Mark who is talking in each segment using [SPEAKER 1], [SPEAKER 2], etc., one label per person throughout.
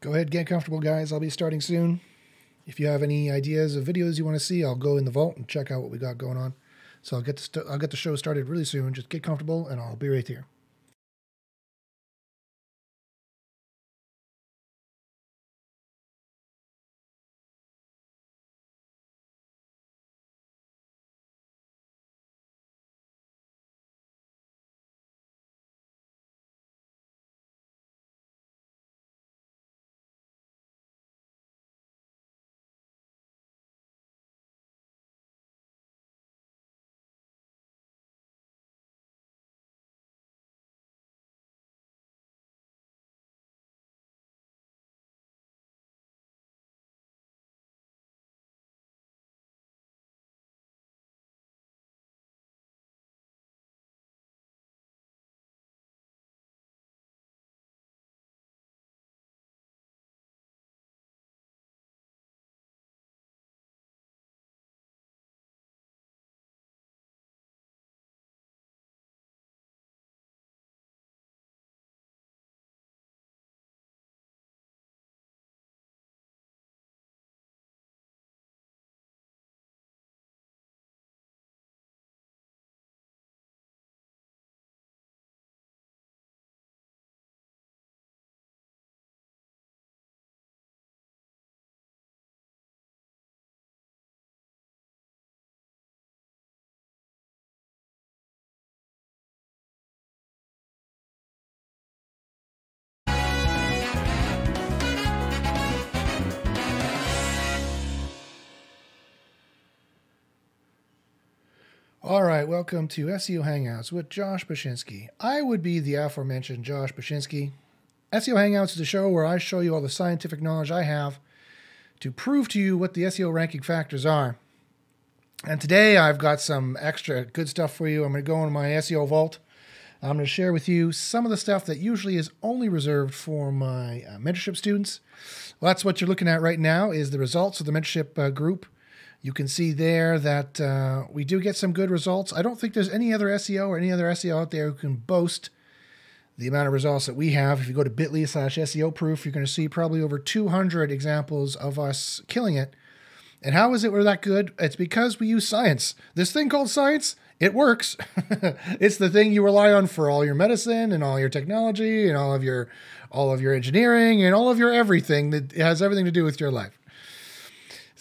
[SPEAKER 1] Go ahead, get comfortable, guys. I'll be starting soon. If you have any ideas of videos you want to see, I'll go in the vault and check out what we got going on. So I'll get the show started really soon. Just get comfortable, and I'll be right here. All right, welcome to SEO Hangouts with Josh Bashinsky. I would be the aforementioned Josh Bashinsky. SEO Hangouts is a show where I show you all the scientific knowledge I have to prove to you what the SEO ranking factors are. And today I've got some extra good stuff for you. I'm going to go into my SEO vault. I'm going to share with you some of the stuff that usually is only reserved for my mentorship students. Well, that's what you're looking at right now is the results of the mentorship group. You can see there that we do get some good results. I don't think there's any other SEO or any other SEO out there who can boast the amount of results that we have. If you go to bit.ly/SEO proof, you're going to see probably over 200 examples of us killing it. And how is it we're that good? It's because we use science. This thing called science, it works. It's the thing you rely on for all your medicine and all your technology and all of your engineering and all of your everything that has everything to do with your life.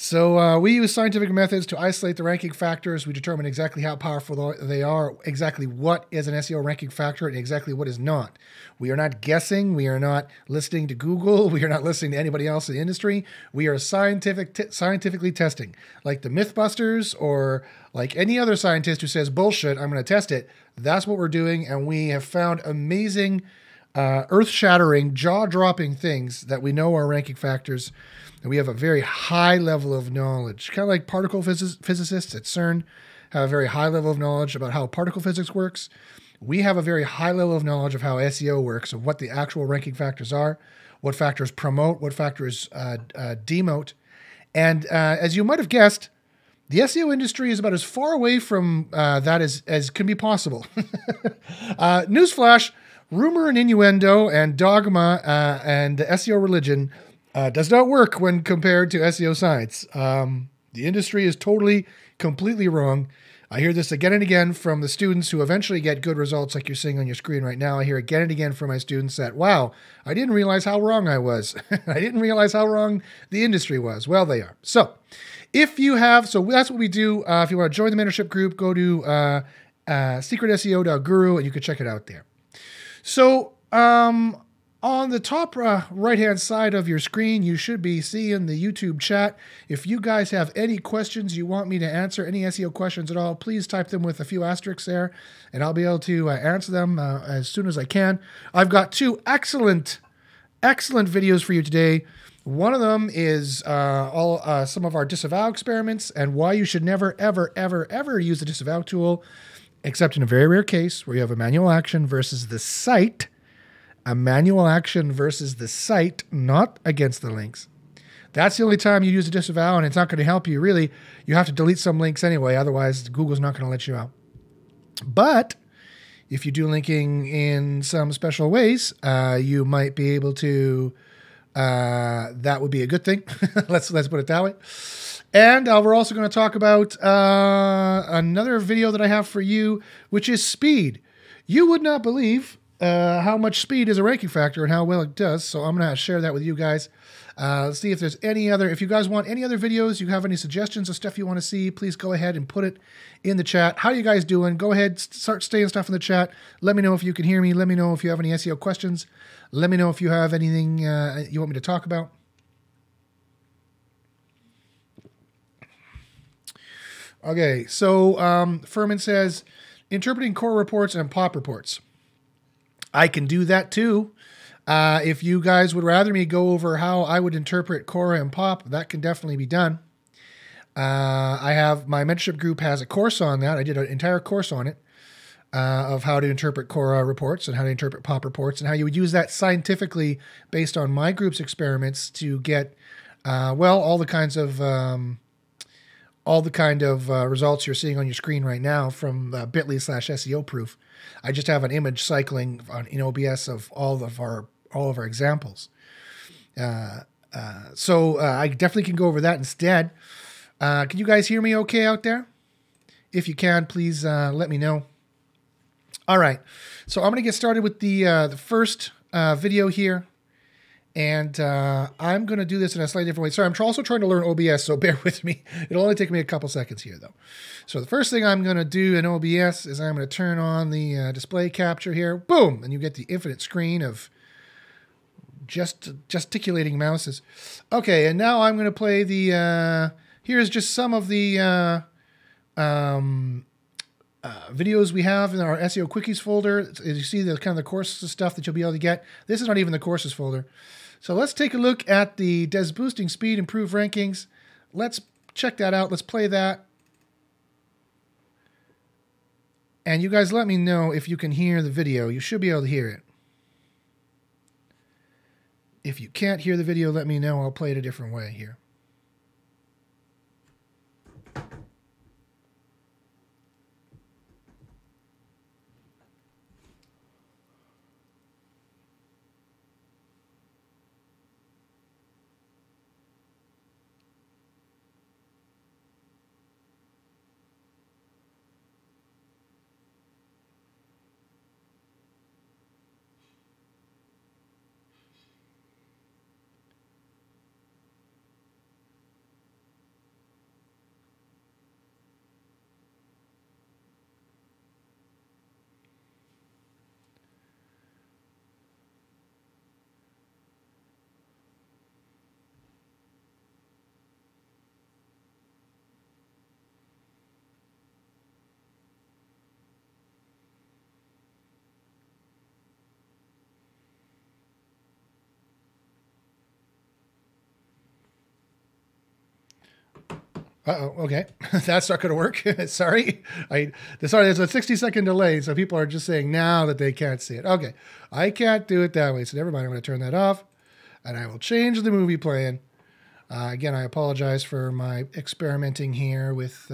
[SPEAKER 1] So we use scientific methods to isolate the ranking factors. We determine exactly how powerful they are, exactly what is an SEO ranking factor, and exactly what is not. We are not guessing. We are not listening to Google. We are not listening to anybody else in the industry. We are scientifically testing. Like the Mythbusters or like any other scientist who says, bullshit, I'm going to test it. That's what we're doing, and we have found amazing, earth-shattering, jaw-dropping things that we know are ranking factors. And we have a very high level of knowledge, kind of like particle physicists at CERN have a very high level of knowledge about how particle physics works. We have a very high level of knowledge of how SEO works, of what the actual ranking factors are, what factors promote, what factors demote. And as you might have guessed, the SEO industry is about as far away from that as can be possible. Newsflash, rumor and innuendo and dogma and SEO religion does not work when compared to SEO science. The industry is completely wrong. I hear this again and again from the students who eventually get good results like you're seeing on your screen right now. I hear again and again from my students that, wow, I didn't realize how wrong I was. I didn't realize how wrong the industry was. Well, they are. So that's what we do. If you want to join the mentorship group, go to secretseo.guru and you can check it out there. So, on the top right-hand side of your screen, you should be seeing the YouTube chat. If you guys have any questions you want me to answer, any SEO questions at all, please type them with a few asterisks there, and I'll be able to answer them as soon as I can. I've got two excellent videos for you today. One of them is some of our Disavow experiments and why you should never, ever, ever, ever use the Disavow tool, except in a very rare case where you have a manual action versus the site. A manual action versus the site, not against the links. That's the only time you use a disavow, and it's not going to help you, really. You have to delete some links anyway, otherwise Google's not going to let you out. But if you do linking in some special ways, you might be able to that would be a good thing. let's put it that way. And we're also going to talk about another video that I have for you, which is speed. You would not believe how much speed is a ranking factor and how well it does. So I'm going to share that with you guys. Let's see if there's any other, if you guys want any other videos, you have any suggestions of stuff you want to see, please go ahead and put it in the chat. How are you guys doing? Go ahead, start staying stuff in the chat. Let me know if you can hear me. Let me know if you have any SEO questions. Let me know if you have anything you want me to talk about. Okay, so Furman says, interpreting Cora reports and Pop reports. I can do that too. If you guys would rather me go over how I would interpret Kora and Pop, that can definitely be done. I have my mentorship group has a course on that. I did an entire course on it of how to interpret Kora reports and how to interpret Pop reports and how you would use that scientifically based on my group's experiments to get, well, all the kind of results you're seeing on your screen right now from bit.ly/SEO proof. I just have an image cycling in OBS of all of our examples. So I definitely can go over that instead. Can you guys hear me okay out there? If you can, please let me know. All right, so I'm going to get started with the first video here. And I'm going to do this in a slightly different way. Sorry, I'm also trying to learn OBS, so bear with me. It'll only take me a couple seconds here, though. So the first thing I'm going to do in OBS is I'm going to turn on the display capture here. Boom! And you get the infinite screen of gesticulating mouses. Okay, and now I'm going to play the... here's just some of the videos we have in our SEO Quickies folder. As you see, the kind of the courses stuff that you'll be able to get. This is not even the courses folder. So let's take a look at the Does Boosting Speed Improve Rankings? Let's check that out. Let's play that. And you guys let me know if you can hear the video. You should be able to hear it. If you can't hear the video, let me know. I'll play it a different way here. Uh-oh, okay. That's not going to work. Sorry. There's a 60-second delay, so people are just saying now that they can't see it. Okay, I can't do it that way, so never mind. I'm going to turn that off, and I will change the movie playing. Again, I apologize for my experimenting here with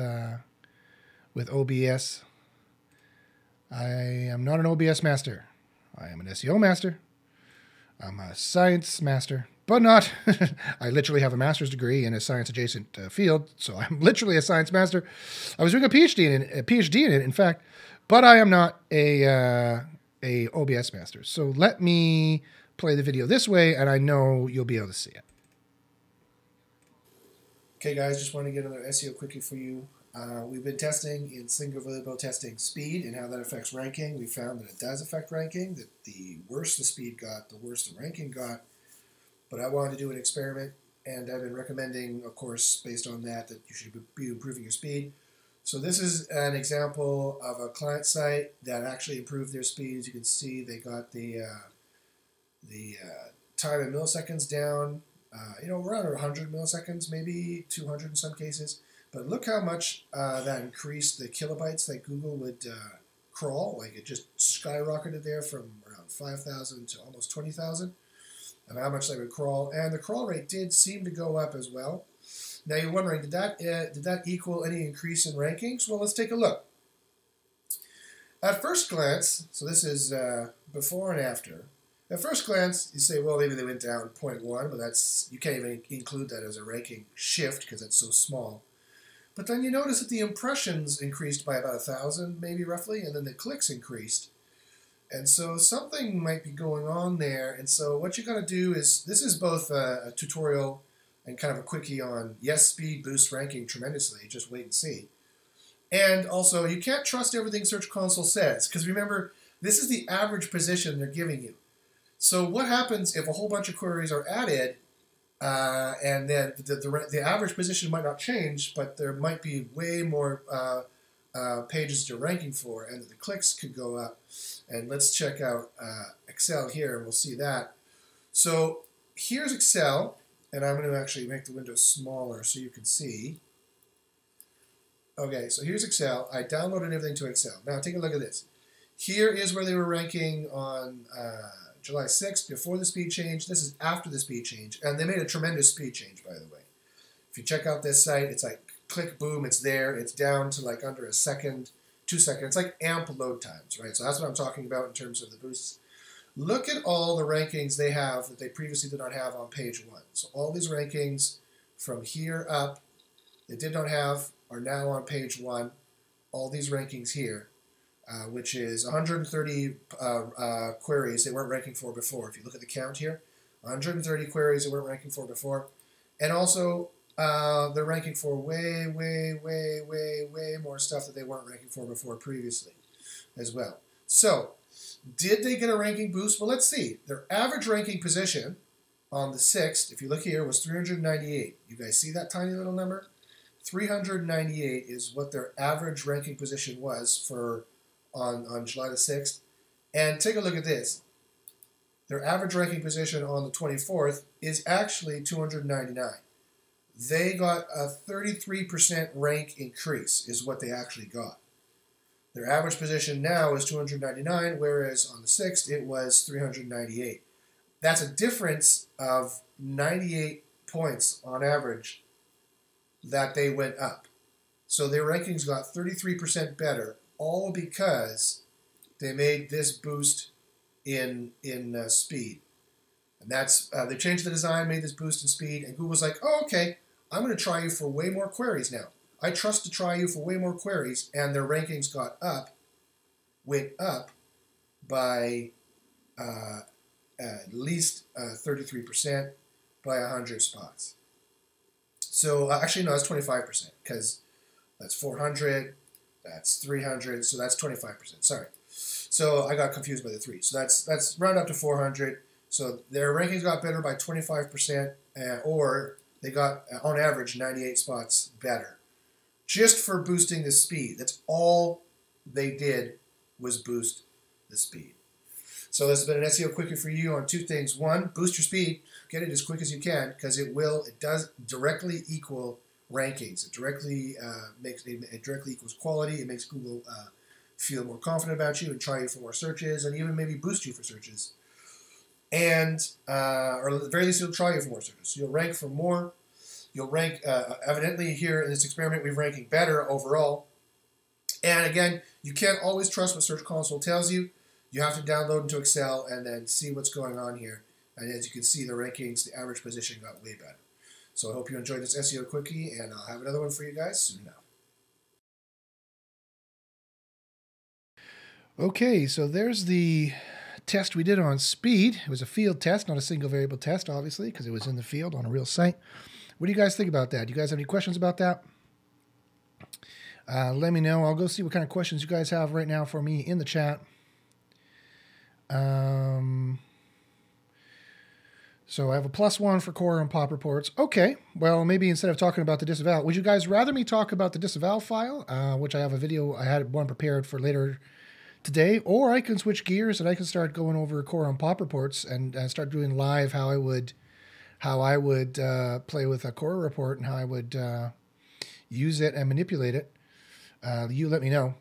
[SPEAKER 1] OBS. I am not an OBS master. I am an SEO master. I'm a science master. But not, I literally have a master's degree in a science-adjacent field, so I'm literally a science master. I was doing a PhD in it, in fact, but I am not a OBS master. So let me play the video this way, and I know you'll be able to see it. Okay, guys, just want to get another SEO quickie for you. We've been testing in single variable testing speed and how that affects ranking. We found that it does affect ranking, that the worse the speed got, the worse the ranking got. But I wanted to do an experiment, and I've been recommending, of course, based on that you should be improving your speed. So this is an example of a client site that actually improved their speed. As you can see, they got the time in milliseconds down, around 100 milliseconds, maybe 200 in some cases. But look how much that increased the kilobytes that Google would crawl. Like it just skyrocketed there from around 5,000 to almost 20,000. Of how much they would crawl, and the crawl rate did seem to go up as well. Now you're wondering, did that equal any increase in rankings? Well, let's take a look. At first glance, so this is before and after. At first glance, you say, well, maybe they went down 0.1, but that's, you can't even include that as a ranking shift because it's so small. But then you notice that the impressions increased by about 1,000, maybe roughly, and then the clicks increased. And so something might be going on there. And so what you got to do is, this is both a tutorial and kind of a quickie on, yes, speed boosts ranking tremendously. Just wait and see. And also, you can't trust everything Search Console says, because remember, this is the average position they're giving you. So what happens if a whole bunch of queries are added, and then the average position might not change, but there might be way more pages you're ranking for, and the clicks could go up. And let's check out Excel here, and we'll see that. So here's Excel, and I'm going to actually make the window smaller so you can see. Okay, so here's Excel. I downloaded everything to Excel. Now take a look at this. Here is where they were ranking on July 6th, before the speed change. This is after the speed change, and they made a tremendous speed change, by the way. If you check out this site, it's like click, boom, it's there. It's down to like under a second, 2 seconds. It's like AMP load times, right? So that's what I'm talking about in terms of the boosts. Look at all the rankings they have that they previously did not have on page 1. So all these rankings from here up, they did not have, are now on page 1. All these rankings here. Which is 130 queries they weren't ranking for before. If you look at the count here, 130 queries they weren't ranking for before. And also, they're ranking for way more stuff that they weren't ranking for before previously as well. So, did they get a ranking boost? Well, let's see. Their average ranking position on the 6th, if you look here, was 398. You guys see that tiny little number? 398 is what their average ranking position was for on July the 6th. And take a look at this. Their average ranking position on the 24th is actually 299. They got a 33% rank increase is what they actually got. Their average position now is 299, whereas on the 6th it was 398. That's a difference of 98 points on average that they went up. So their rankings got 33% better, all because they made this boost in speed. And that's, they changed the design, made this boost in speed, and Google's like, oh, okay, I'm going to try you for way more queries now. I trust to try you for way more queries, and their rankings went up by at least 33% by 100 spots. So actually, no, that's 25%, because that's 400, that's 300, so that's 25%. Sorry. So I got confused by the 3. So that's round up to 400. So their rankings got better by 25%, or they got, on average, 98 spots better. Just for boosting the speed. That's all they did was boost the speed. So this has been an SEO Quickie for you on 2 things. 1, boost your speed. Get it as quick as you can, because it does directly equal rankings. It directly equals quality. It makes Google feel more confident about you and try you for more searches, and even maybe boost you for searches. And or at the very least, it'll try you for more searches. So you'll rank for more. You'll rank, evidently here in this experiment, we're ranking better overall. And again, you can't always trust what Search Console tells you. You have to download into Excel and then see what's going on here. And as you can see, the rankings, the average position got way better. So I hope you enjoyed this SEO Quickie, and I'll have another one for you guys soon enough. Okay, so there's the test we did on speed. It was a field test, not a single variable test, obviously, because it was in the field on a real site. What do you guys think about that? Do you guys have any questions about that? Let me know. I'll go see what kind of questions you guys have right now for me in the chat. So I have a +1 for Kora and Pop reports. Okay, well, maybe instead of talking about the disavow, would you guys rather me talk about the disavow file, which I have a video, I had one prepared for later today, or I can switch gears and I can start going over Kora and Pop reports and start doing live how I would play with a Kora report and how I would use it and manipulate it. You let me know.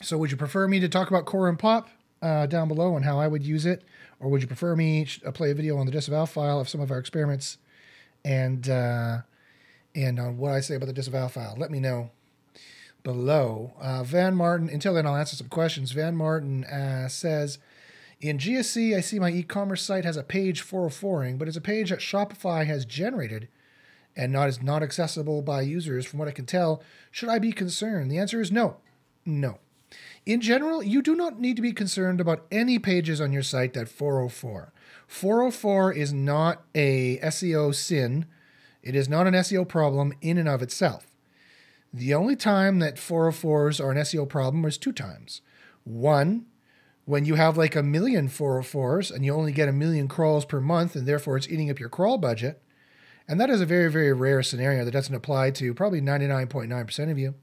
[SPEAKER 1] So would you prefer me to talk about Kora and Pop down below and how I would use it? Or would you prefer me play a video on the disavow file of some of our experiments and on what I say about the disavow file? Let me know below. Van Martin, until then I'll answer some questions. Van Martin says, In GSC, I see my e-commerce site has a page 404ing, but it's a page that Shopify has generated and is not accessible by users from what I can tell. Should I be concerned? The answer is no. No. In general, you do not need to be concerned about any pages on your site that 404. 404 is not a SEO sin. It is not an SEO problem in and of itself. The only time that 404s are an SEO problem is 2 times. One, when you have like 1 million 404s and you only get 1 million crawls per month and therefore it's eating up your crawl budget. And that is a very, very rare scenario that doesn't apply to probably 99.9% of you.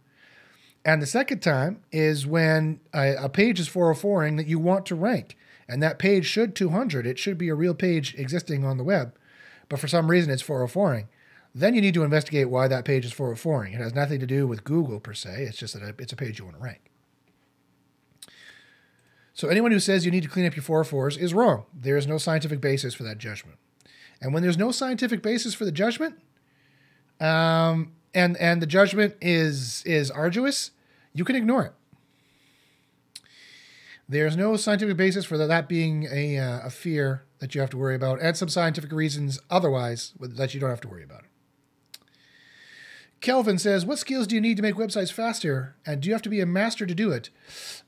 [SPEAKER 1] And the second time is when a page is 404ing that you want to rank. And that page should 200. It should be a real page existing on the web. But for some reason it's 404ing. Then you need to investigate why that page is 404ing. It has nothing to do with Google per se. It's just that it's a page you want to rank. So anyone who says you need to clean up your 404s is wrong. There is no scientific basis for that judgment. And when there's no scientific basis for the judgment, and the judgment is arduous, you can ignore it. There's no scientific basis for that being a fear that you have to worry about, and some scientific reasons otherwise that you don't have to worry about it. Kelvin says, what skills do you need to make websites faster? And do you have to be a master to do it?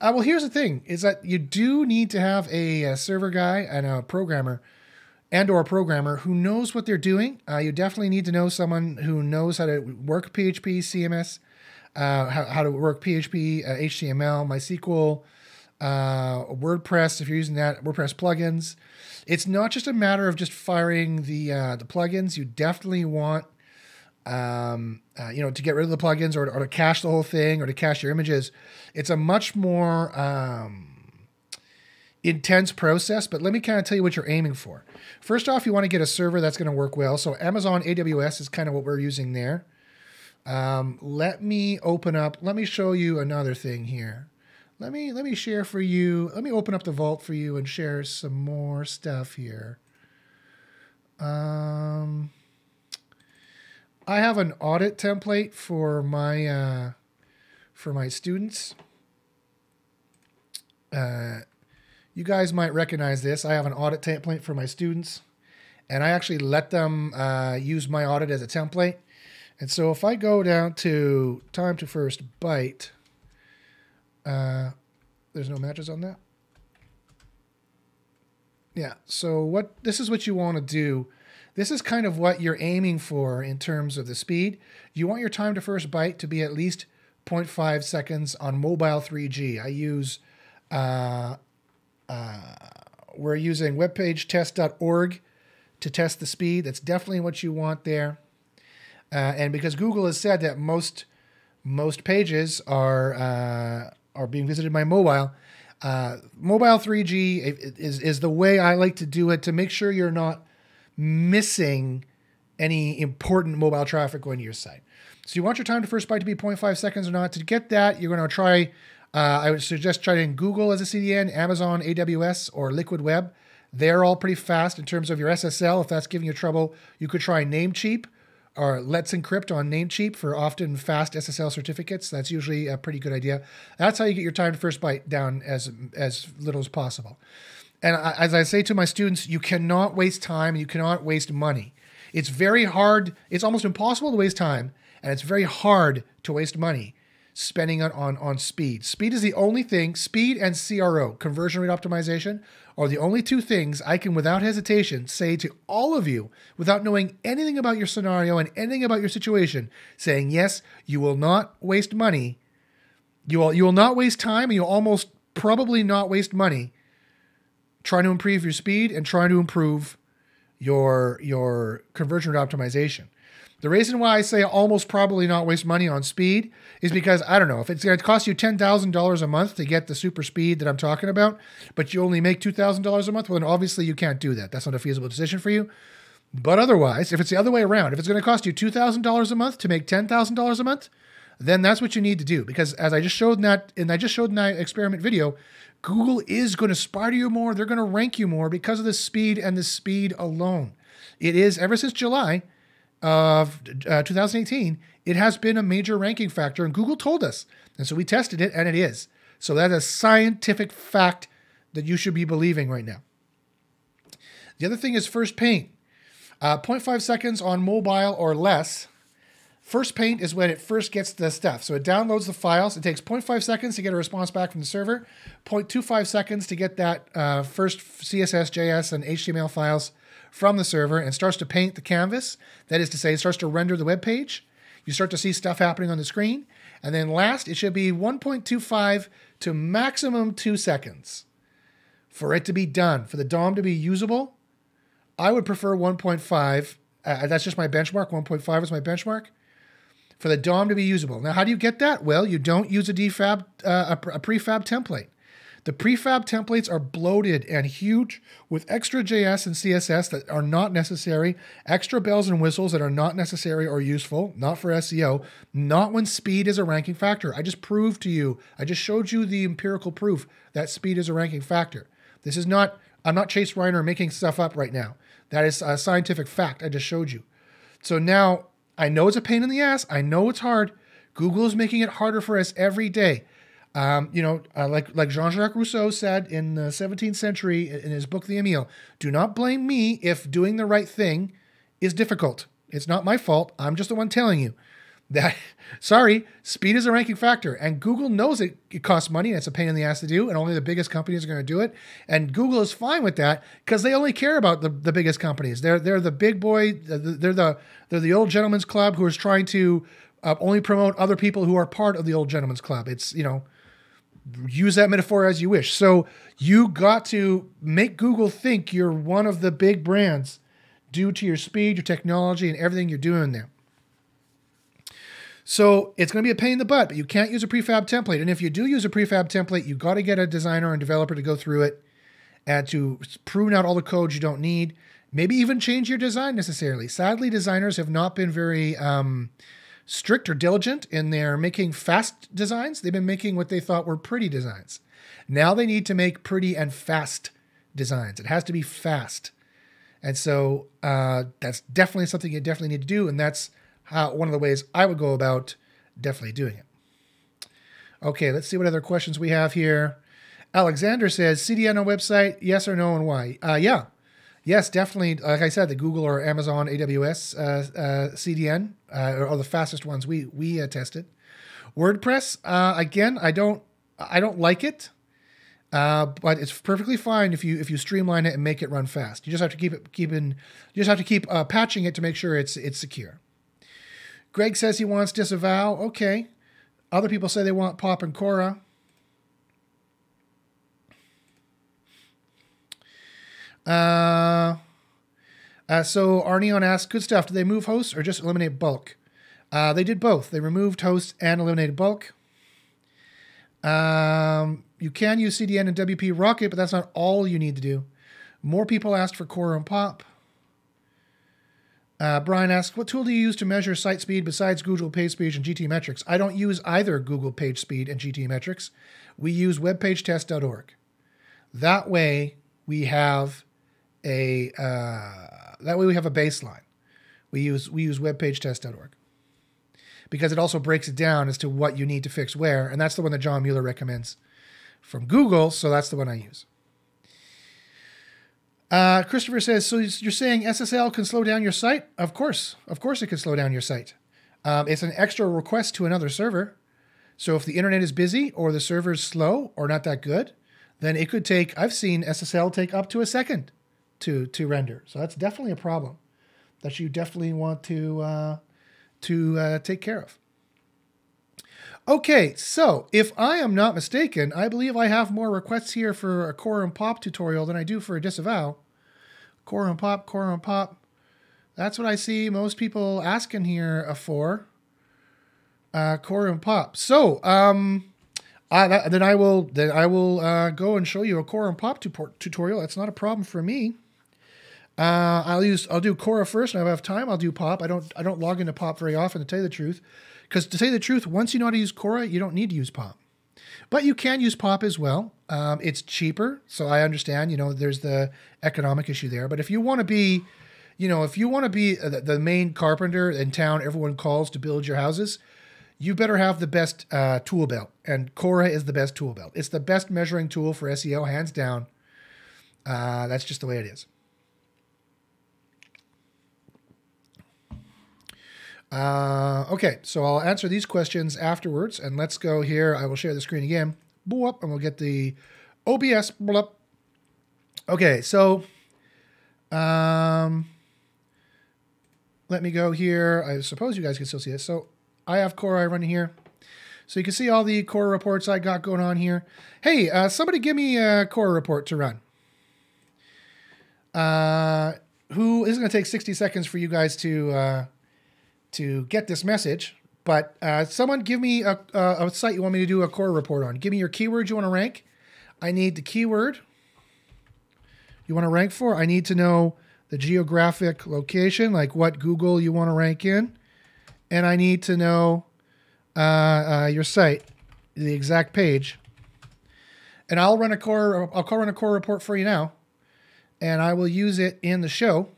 [SPEAKER 1] Well, here's the thing, is that you do need to have a server guy and a programmer or a programmer who knows what they're doing. You definitely need to know someone who knows how to work PHP, CMS, how to work PHP, HTML, MySQL, WordPress, if you're using that, WordPress plugins. It's not just a matter of just firing the plugins. You definitely want to get rid of the plugins or to cache the whole thing or to cache your images. It's a much more intense process, but let me kind of tell you what you're aiming for. First off, you want to get a server that's going to work well. So Amazon AWS is kind of what we're using there. Let me show you another thing here. Let me share for you. Let me open up the vault for you and share some more stuff here. I have an audit template for my students. You guys might recognize this. I have an audit template for my students, and I actually let them use my audit as a template. And so if I go down to time to first byte, there's no matches on that. Yeah, so this is what you want to do. This is kind of what you're aiming for in terms of the speed. You want your time to first byte to be at least 0.5 seconds on mobile 3G. We're using webpagetest.org to test the speed. That's definitely what you want there. And because Google has said that most pages are being visited by mobile, mobile 3G is the way I like to do it to make sure you're not missing any important mobile traffic going to your site. So you want your time to first byte to be 0.5 seconds or not. To get that, you're going to try, I would suggest trying Google as a CDN, Amazon, AWS, or Liquid Web. They're all pretty fast in terms of your SSL. If that's giving you trouble, you could try Namecheap or Let's Encrypt on Namecheap for often fast SSL certificates. That's usually a pretty good idea. That's how you get your time to first byte down as little as possible. And as I say to my students, you cannot waste time and you cannot waste money. It's very hard. It's almost impossible to waste time, and it's very hard to waste money spending it on speed. Speed is the only thing, speed and CRO, conversion rate optimization, are the only two things I can without hesitation say to all of you without knowing anything about your scenario and anything about your situation, saying, yes, you will not waste money. You will not waste time, and you'll almost probably not waste money trying to improve your speed and trying to improve your conversion rate optimization. The reason why I say almost probably not waste money on speed is because, I don't know, if it's going to cost you $10,000 a month to get the super speed that I'm talking about, but you only make $2,000 a month, well, then obviously you can't do that. That's not a feasible decision for you. But otherwise, if it's the other way around, if it's going to cost you $2,000 a month to make $10,000 a month, then that's what you need to do. Because as I just showed in that experiment video, Google is going to spot you more. They're going to rank you more because of the speed and the speed alone. It is, ever since July of 2018, it has been a major ranking factor, and Google told us. And so we tested it, and it is. So that is scientific fact that you should be believing right now. The other thing is first paint. 0.5 seconds on mobile or less. First paint is when it first gets the stuff. So it downloads the files. It takes 0.5 seconds to get a response back from the server, 0.25 seconds to get that first CSS, JS, and HTML files from the server, and starts to paint the canvas. That is to say, it starts to render the web page. You start to see stuff happening on the screen. And then last, it should be 1.25 to maximum 2 seconds for it to be done. For the DOM to be usable, I would prefer 1.5. That's just my benchmark. 1.5 is my benchmark for the DOM to be usable. Now, how do you get that? Well, you don't use a prefab template. The prefab templates are bloated and huge with extra JS and CSS that are not necessary, extra bells and whistles that are not necessary or useful, not for SEO, not when speed is a ranking factor. I just proved to you, I just showed you the empirical proof that speed is a ranking factor. This is not, I'm not Chase Reiner making stuff up right now. That is a scientific fact I just showed you. So now, I know it's a pain in the ass. I know it's hard. Google is making it harder for us every day. Like Jean-Jacques Rousseau said in the 17th century in his book, The Emile, do not blame me if doing the right thing is difficult. It's not my fault. I'm just the one telling you that, sorry, speed is a ranking factor. And Google knows it costs money and it's a pain in the ass to do, and only the biggest companies are going to do it. And Google is fine with that because they only care about the biggest companies. They're the big boy, they're the old gentleman's club who is trying to only promote other people who are part of the old gentleman's club. It's, use that metaphor as you wish. So you got to make Google think you're one of the big brands due to your speed, your technology, and everything you're doing there. So it's going to be a pain in the butt, but you can't use a prefab template. And if you do use a prefab template, you've got to get a designer and developer to go through it and to prune out all the code you don't need. Maybe even change your design necessarily. Sadly, designers have not been very strict or diligent in their making fast designs. They've been making what they thought were pretty designs. Now they need to make pretty and fast designs. It has to be fast. And so that's definitely something you definitely need to do. And that's one of the ways I would go about definitely doing it. Okay, let's see what other questions we have here. Alexander says, CDN on website, yes or no, and why? Yeah. Yes, definitely. Like I said, the Google or Amazon AWS CDN are the fastest ones we tested. WordPress, again, I don't like it, but it's perfectly fine if you streamline it and make it run fast. You just have to keep patching it to make sure it's secure. Greg says he wants Disavow. Okay. Other people say they want Pop and Cora. So Arneon asks, good stuff. Did they move hosts or just eliminate bulk? They did both. They removed hosts and eliminated bulk. You can use CDN and WP Rocket, but that's not all you need to do. More people asked for Kora and Pop. Brian asks, what tool do you use to measure site speed besides Google PageSpeed and GTmetrix? I don't use either Google PageSpeed and GTmetrix. We use webpagetest.org. That way we have a baseline. We use webpagetest.org because it also breaks it down as to what you need to fix where, and that's the one that John Mueller recommends from Google, so that's the one I use. Christopher says, so you're saying SSL can slow down your site? Of course it can slow down your site. It's an extra request to another server. So if the internet is busy or the server is slow or not that good, then it could take, I've seen SSL take up to a second to render. So that's definitely a problem that you definitely want to take care of. Okay, so if I am not mistaken, I believe I have more requests here for a Kora and Pop tutorial than I do for a Disavow. Kora and Pop, Kora and Pop. That's what I see most people asking here for. Kora and Pop. So, then I will go and show you a Kora and Pop tutorial. That's not a problem for me. I'll do Kora first, and if I have time, I'll do Pop. I don't log into Pop very often, to tell you the truth. Because to tell you the truth, once you know how to use Kora, you don't need to use Pop. But you can use Pop as well. It's cheaper, so I understand, there's the economic issue there. But if you want to be, the main carpenter in town everyone calls to build your houses, you better have the best tool belt. And Cora is the best tool belt. It's the best measuring tool for SEO, hands down. That's just the way it is. Okay, so I'll answer these questions afterwards. And let's go here. I will share the screen again. Boop, and we'll get the OBS. Boop. Okay, so let me go here. I suppose you guys can still see this. So I have Cora running here. So you can see all the Cora reports I got going on here. Hey, somebody give me a Cora report to run. Who is going to take 60 seconds for you guys to get this message. But someone give me a site you want me to do a Cora report on. Give me your keywords you want to rank. I need the keyword you want to rank for. I need to know the geographic location, like what Google you want to rank in. And I need to know your site, the exact page. And I'll run a Cora report for you now. And I will use it in the show.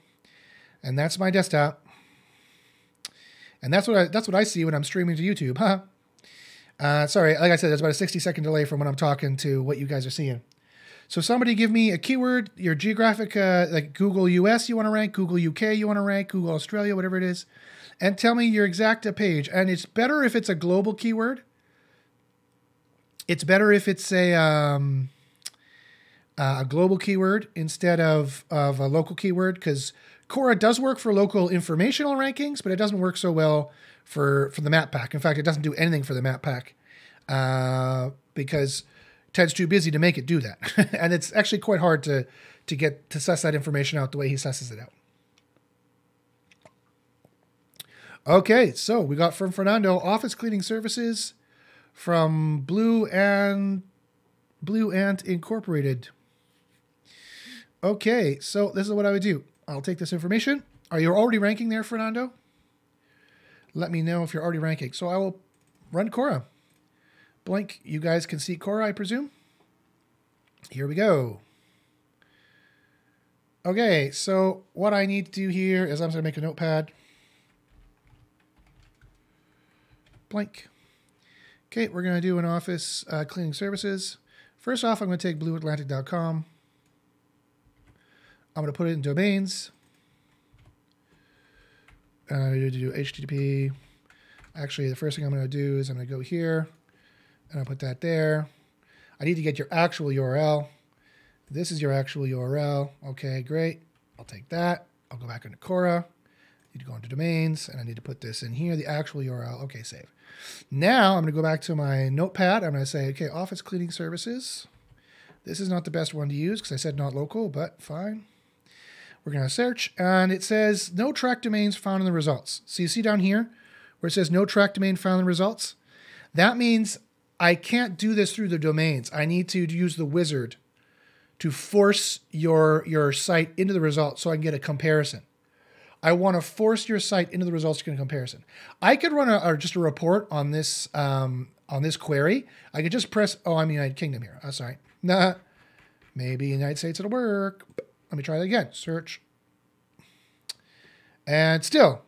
[SPEAKER 1] And that's my desktop. And that's what I see when I'm streaming to YouTube. Sorry, like I said, there's about a 60-second delay from when I'm talking to what you guys are seeing. So somebody give me a keyword, your geographic, like Google US you want to rank, Google UK you want to rank, Google Australia, whatever it is, and tell me your exact page. And it's better if it's a global keyword. It's better if it's a global keyword instead of a local keyword, because Cora does work for local informational rankings, but it doesn't work so well for the map pack. In fact, it doesn't do anything for the map pack because Ted's too busy to make it do that. And it's actually quite hard to suss that information out the way he susses it out. Okay, so we got from Fernando, office cleaning services from Blue Ant Incorporated. Okay, so this is what I would do. I'll take this information. Are you already ranking there, Fernando? Let me know if you're already ranking. So I will run Cora. Blank, you guys can see Cora, I presume. Here we go. Okay, so what I need to do here is I'm going to make a notepad. Blank. Okay, we're going to do an office cleaning services. First off, I'm going to take blueatlantic.com. I'm going to put it in domains. I'm going to do HTTP. Actually, the first thing I'm going to do is I'm going to go here, and I'll put that there. I need to get your actual URL. This is your actual URL. Okay, great. I'll take that. I'll go back into Cora. I need to go into domains, and I need to put this in here, the actual URL. Okay, save. Now I'm going to go back to my notepad. I'm going to say, okay, office cleaning services. This is not the best one to use because I said not local, but fine. We're going to search, and it says no track domains found in the results. So you see down here where it says no track domain found in the results? That means I can't do this through the domains. I need to use the wizard to force your site into the results so I can get a comparison. I want to force your site into the results to get a comparison. I could run just a report on this query. I could just press, oh, I'm United Kingdom here. Oh, sorry. Nah, maybe United States it'll work. Let me try that again. Search. And still,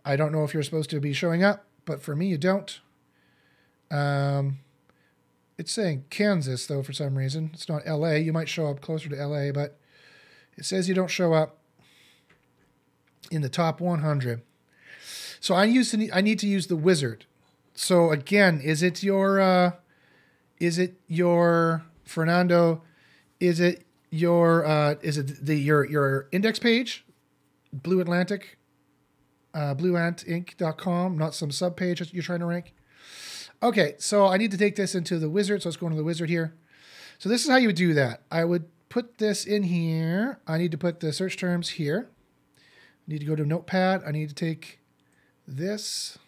[SPEAKER 1] I don't know if you're supposed to be showing up, but for me, you don't. It's saying Kansas, though, for some reason. It's not LA. You might show up closer to LA, but it says you don't show up in the top 100. So I need to use the wizard. So again, is it your Fernando? Is it your your index page, blueantinc.com, not some sub page that you're trying to rank? Okay, so I need to take this into the wizard. So let's go into the wizard here. So this is how you would do that. I would put this in here. I need to put the search terms here. I need to go to Notepad. I need to take this.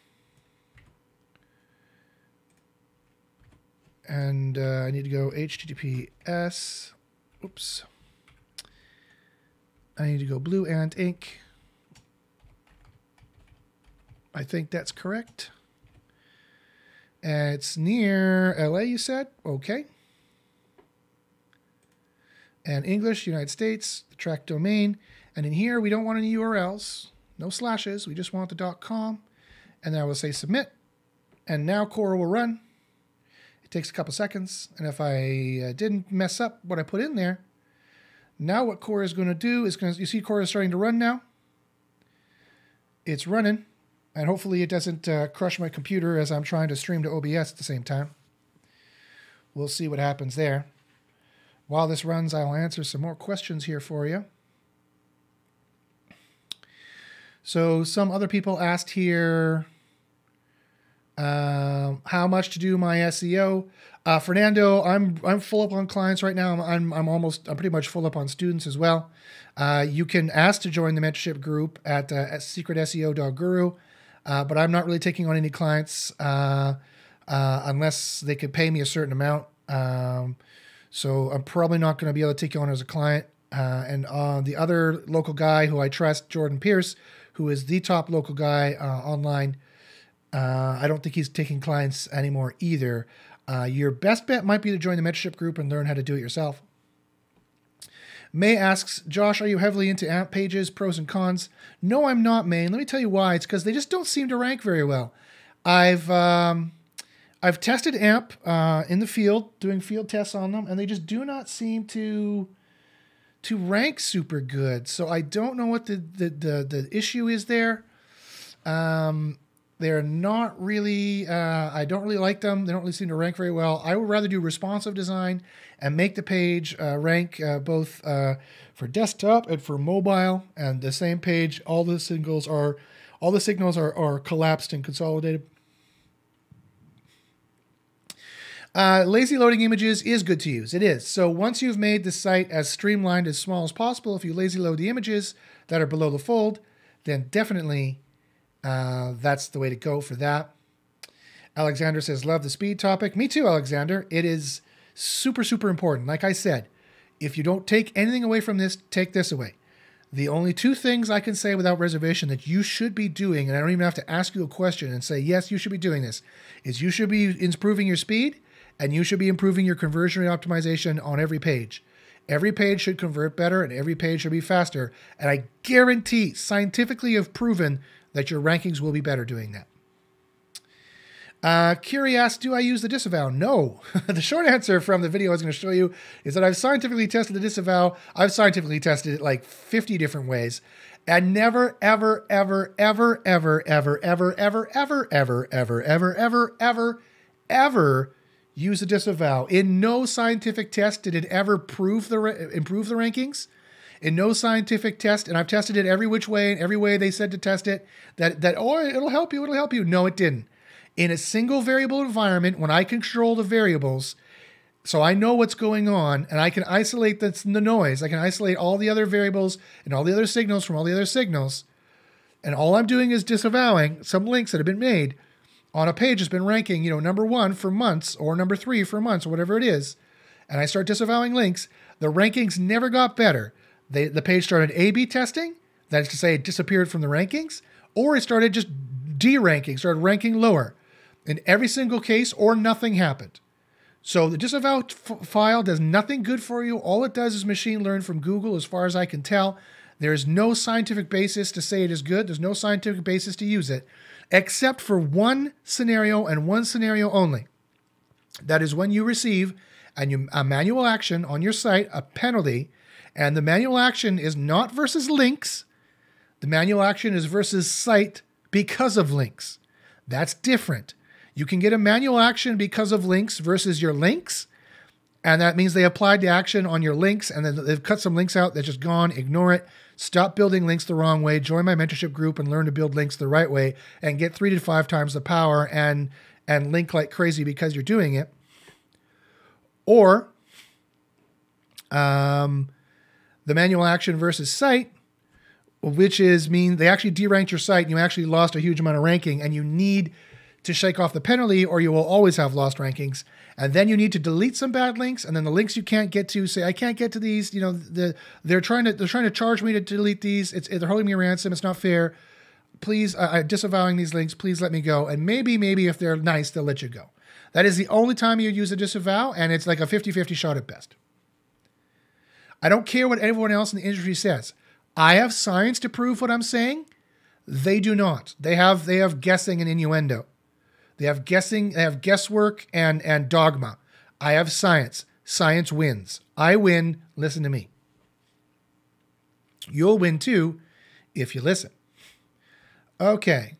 [SPEAKER 1] And I need to go HTTPS. Oops. I need to go Blue Ant Inc. I think that's correct. And it's near LA, you said? Okay. And English, United States, the track domain. And in here, we don't want any URLs, no slashes. We just want the .com. And then I will say submit. And now Cora will run. It takes a couple seconds. And if I didn't mess up what I put in there, now what Cora is going to do is you see Cora is starting to run now. It's running. And hopefully it doesn't crush my computer as I'm trying to stream to OBS at the same time. We'll see what happens there. While this runs, I will answer some more questions here for you. So some other people asked here how much to do my SEO. Fernando, I'm full up on clients right now. I'm pretty much full up on students as well. You can ask to join the mentorship group at secretseo.guru, but I'm not really taking on any clients unless they could pay me a certain amount. So I'm probably not going to be able to take you on as a client. And the other local guy who I trust, Jordan Pierce, who is the top local guy online, I don't think he's taking clients anymore either. Your best bet might be to join the mentorship group and learn how to do it yourself. May asks, Josh, are you heavily into AMP pages, pros and cons? No, I'm not, May. Let me tell you why. It's because they just don't seem to rank very well. I've tested AMP in the field, doing field tests on them, and they just do not seem to rank super good. So I don't know what the issue is there. They're not really, I don't really like them. They don't really seem to rank very well. I would rather do responsive design and make the page rank both for desktop and for mobile. And the same page, all the signals are collapsed and consolidated. Lazy loading images is good to use. It is. So once you've made the site as streamlined, as small as possible, if you lazy load the images that are below the fold, then definitely that's the way to go for that. Alexander says, love the speed topic. Me too, Alexander. It is super, super important. Like I said, if you don't take anything away from this, take this away. The only two things I can say without reservation that you should be doing, and I don't even have to ask you a question and say, yes, you should be doing this, is you should be improving your speed and you should be improving your conversion rate optimization on every page. Every page should convert better and every page should be faster. And I guarantee, scientifically have proven that your rankings will be better doing that. Kiri asks, do I use the Disavow? No. The short answer from the video I was going to show you is that I've scientifically tested the Disavow. I've scientifically tested it like 50 different ways and never, ever, ever, ever, ever, ever, ever, ever, ever, ever, ever, ever, ever, ever, ever use the Disavow. In no scientific test did it ever improve the rankings. In no scientific test, and I've tested it every which way, and every way they said to test it, that oh, it'll help you, it'll help you. No, it didn't. In a single variable environment, when I control the variables, so I know what's going on, and I can isolate the noise, I can isolate all the other variables and all the other signals from all the other signals, and all I'm doing is disavowing some links that have been made on a page that's been ranking, number 1 for months, or number 3 for months, or whatever it is, and I start disavowing links, the rankings never got better. The page started A/B testing, that is to say it disappeared from the rankings, or it started just deranking, started ranking lower. In every single case, or nothing happened. So the disavow file does nothing good for you. All it does is machine learn from Google, as far as I can tell. There is no scientific basis to say it is good. There's no scientific basis to use it, except for one scenario and one scenario only. That is when you receive a manual action on your site, a penalty, and the manual action is not versus links. The manual action is versus site because of links. That's different. You can get a manual action because of links versus your links, and that means they applied the action on your links, and then they've cut some links out. They're just gone. Ignore it. Stop building links the wrong way. Join my mentorship group and learn to build links the right way and get 3 to 5 times the power and link like crazy because you're doing it. Or the manual action versus site, which mean they actually deranked your site and you actually lost a huge amount of ranking, and you need to shake off the penalty or you will always have lost rankings. And then you need to delete some bad links, and then the links you can't get to, say, I can't get to these, they're trying to charge me to delete these. They're holding me a ransom. It's not fair. Please, I'm disavowing these links. Please let me go. And maybe if they're nice, they'll let you go. That is the only time you use a disavow, and it's like a 50-50 shot at best. I don't care what everyone else in the industry says. I have science to prove what I'm saying. They do not. They have guessing and innuendo. They have guessing, they have guesswork and dogma. I have science. Science wins. I win. Listen to me. You'll win too if you listen. Okay.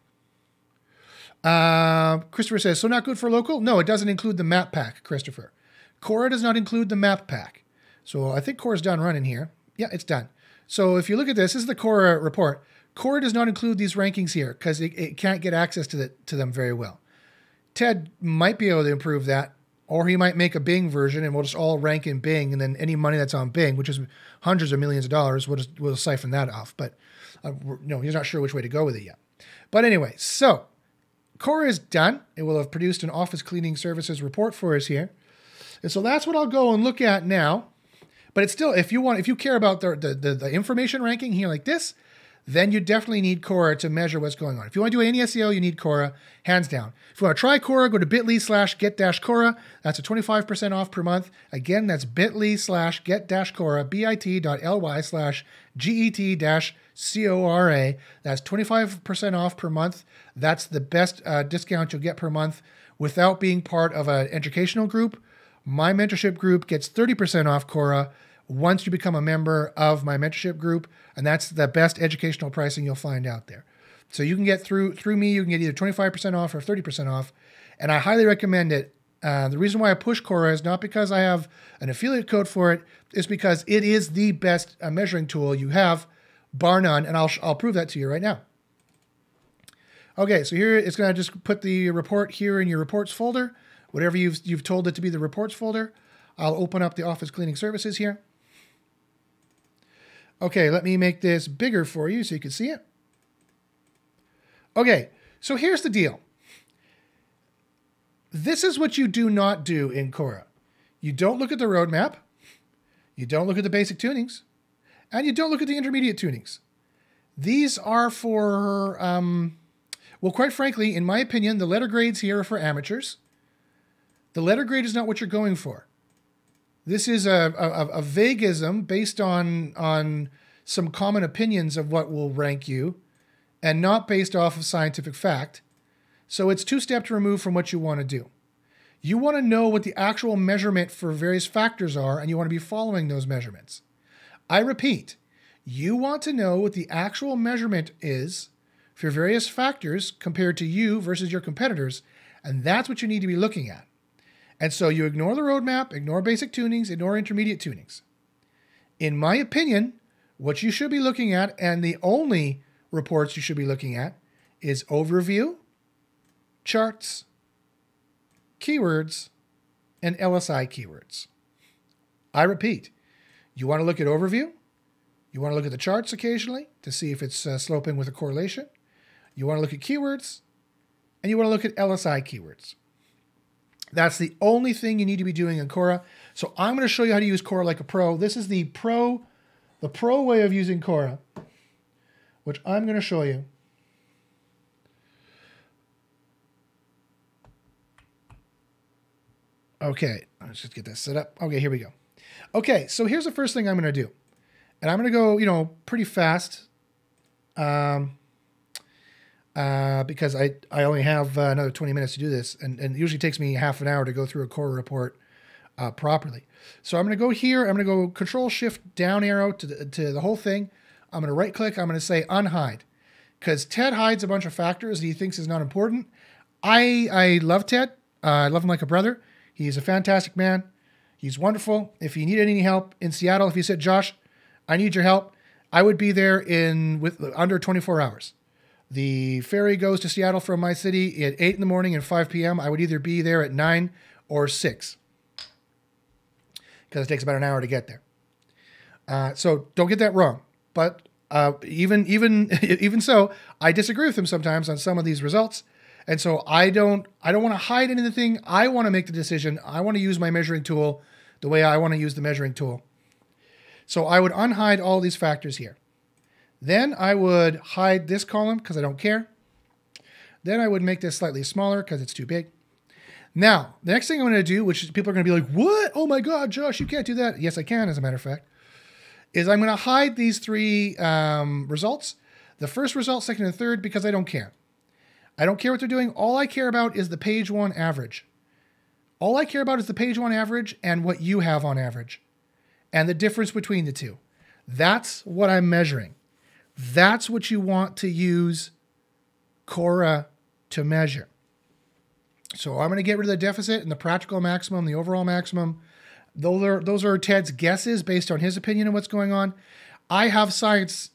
[SPEAKER 1] Christopher says, so not good for local? No, it doesn't include the map pack, Christopher. Cora does not include the map pack. So I think Cora's done running here. Yeah, it's done. So if you look at this is the Cora report. Cora does not include these rankings here because it can't get access to them very well. Ted might be able to improve that, or he might make a Bing version and we'll just all rank in Bing, and then any money that's on Bing, which is hundreds of millions of dollars, we'll siphon that off. But no, he's not sure which way to go with it yet. But anyway, so Cora is done. It will have produced an office cleaning services report for us here. And so that's what I'll go and look at now. But it's still, if you care about the information ranking here like this, then you definitely need Cora to measure what's going on. If you want to do any SEO, you need Cora, hands down. If you want to try Cora, go to bit.ly/get-Cora. That's a 25% off per month. Again, that's bit.ly/get-Cora, bit.ly/get-Cora. That's 25% off per month. That's the best discount you'll get per month without being part of an educational group. My mentorship group gets 30% off Cora once you become a member of my mentorship group, and that's the best educational pricing you'll find out there. So you can get through me, you can get either 25% off or 30% off, and I highly recommend it. The reason why I push Cora is not because I have an affiliate code for it, it's because it is the best measuring tool you have, bar none, and I'll prove that to you right now. Okay, so here it's going to just put the report here in your reports folder, whatever you've told it to be the reports folder. I'll open up the office cleaning services here. Okay, let me make this bigger for you so you can see it. Okay, so here's the deal. This is what you do not do in Cora. You don't look at the roadmap, you don't look at the basic tunings, and you don't look at the intermediate tunings. These are for, well, quite frankly, in my opinion, the letter grades here are for amateurs. The letter grade is not what you're going for. This is a vaguism based on some common opinions of what will rank you and not based off of scientific fact. So it's two steps removed from what you want to do. You want to know what the actual measurement for various factors are, and you want to be following those measurements. I repeat, you want to know what the actual measurement is for various factors compared to you versus your competitors, and that's what you need to be looking at. And so you ignore the roadmap, ignore basic tunings, ignore intermediate tunings. In my opinion, what you should be looking at, and the only reports you should be looking at, is overview, charts, keywords, and LSI keywords. I repeat, you want to look at overview, you want to look at the charts occasionally to see if it's sloping with a correlation, you want to look at keywords, and you want to look at LSI keywords. That's the only thing you need to be doing in Cora. So I'm going to show you how to use Cora like a pro. This is the pro way of using Cora, which I'm going to show you. Okay, let's just get this set up. Okay, here we go. Okay, so here's the first thing I'm going to do. And I'm going to go, pretty fast. Because I only have another 20 minutes to do this, and it usually takes me half an hour to go through a Cora report properly. So I'm going to go here. I'm going to go Control-Shift down arrow to the whole thing. I'm going to right-click. I'm going to say unhide, because Ted hides a bunch of factors that he thinks is not important. I love Ted. I love him like a brother. He's a fantastic man. He's wonderful. If you need any help in Seattle, if you said, Josh, I need your help, I would be there with under 24 hours. The ferry goes to Seattle from my city at 8 in the morning and 5 p.m. I would either be there at 9 or 6 because it takes about an hour to get there. So don't get that wrong. But even so, I disagree with him sometimes on some of these results. And so I don't want to hide anything. I want to make the decision. I want to use my measuring tool the way I want to use the measuring tool. So I would unhide all these factors here. Then I would hide this column because I don't care. Then I would make this slightly smaller because it's too big. Now, the next thing I'm going to do, which people are going to be like, what? Oh my God, Josh, you can't do that. Yes, I can, as a matter of fact, is I'm going to hide these three results. The first result, second, and third, because I don't care. I don't care what they're doing. All I care about is the page one average. All I care about is the page one average and what you have on average and the difference between the two. That's what I'm measuring. That's what you want to use Cora to measure. So I'm going to get rid of the deficit and the practical maximum, the overall maximum. Those are Ted's guesses based on his opinion of what's going on. I have science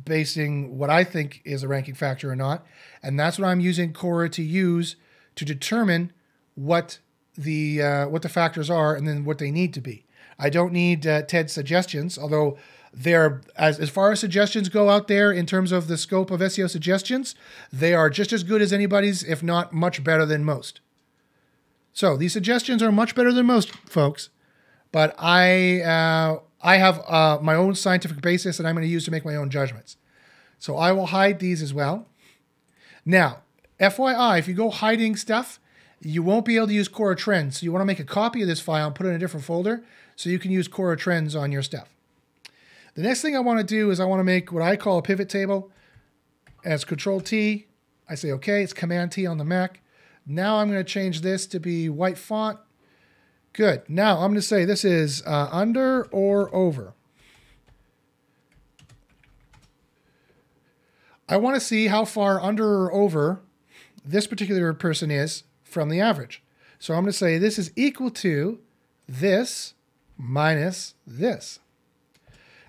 [SPEAKER 1] basing what I think is a ranking factor or not, and that's what I'm using Cora to use to determine what the factors are and then what they need to be. I don't need Ted's suggestions, although they're as far as suggestions go out there in terms of the scope of SEO suggestions, they are just as good as anybody's, if not much better than most. So these suggestions are much better than most, folks. But I have my own scientific basis that I'm going to use to make my own judgments. So I will hide these as well. Now, FYI, if you go hiding stuff, you won't be able to use Cora Trends. So you want to make a copy of this file and put it in a different folder so you can use Cora Trends on your stuff. The next thing I want to do is I want to make what I call a pivot table. As Control-T, I say, okay, it's Command-T on the Mac. Now I'm going to change this to be white font. Good. Now I'm going to say this is under or over. I want to see how far under or over this particular person is from the average. So I'm going to say this is equal to this minus this.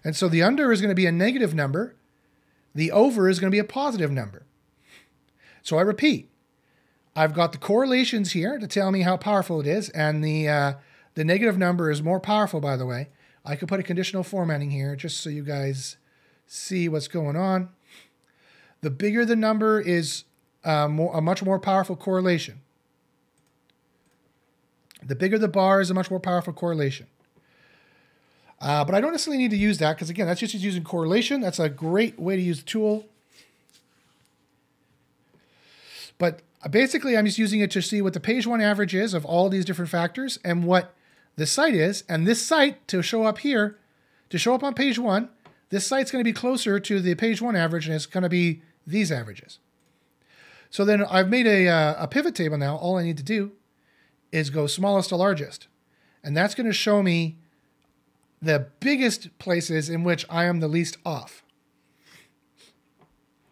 [SPEAKER 1] And so the under is going to be a negative number. The over is going to be a positive number. So I repeat, I've got the correlations here to tell me how powerful it is. And the negative number is more powerful, by the way. I could put a conditional formatting here just so you guys see what's going on. The bigger the number is a much more powerful correlation. The bigger the bar is a much more powerful correlation. But I don't necessarily need to use that because, again, that's just using correlation. That's a great way to use the tool. But basically, I'm just using it to see what the page one average is of all these different factors and what the site is. And this site, to show up here, to show up on page one, this site's going to be closer to the page one average, and it's going to be these averages. So then I've made a pivot table now. All I need to do is go smallest to largest. And that's going to show me the biggest places in which I am the least off.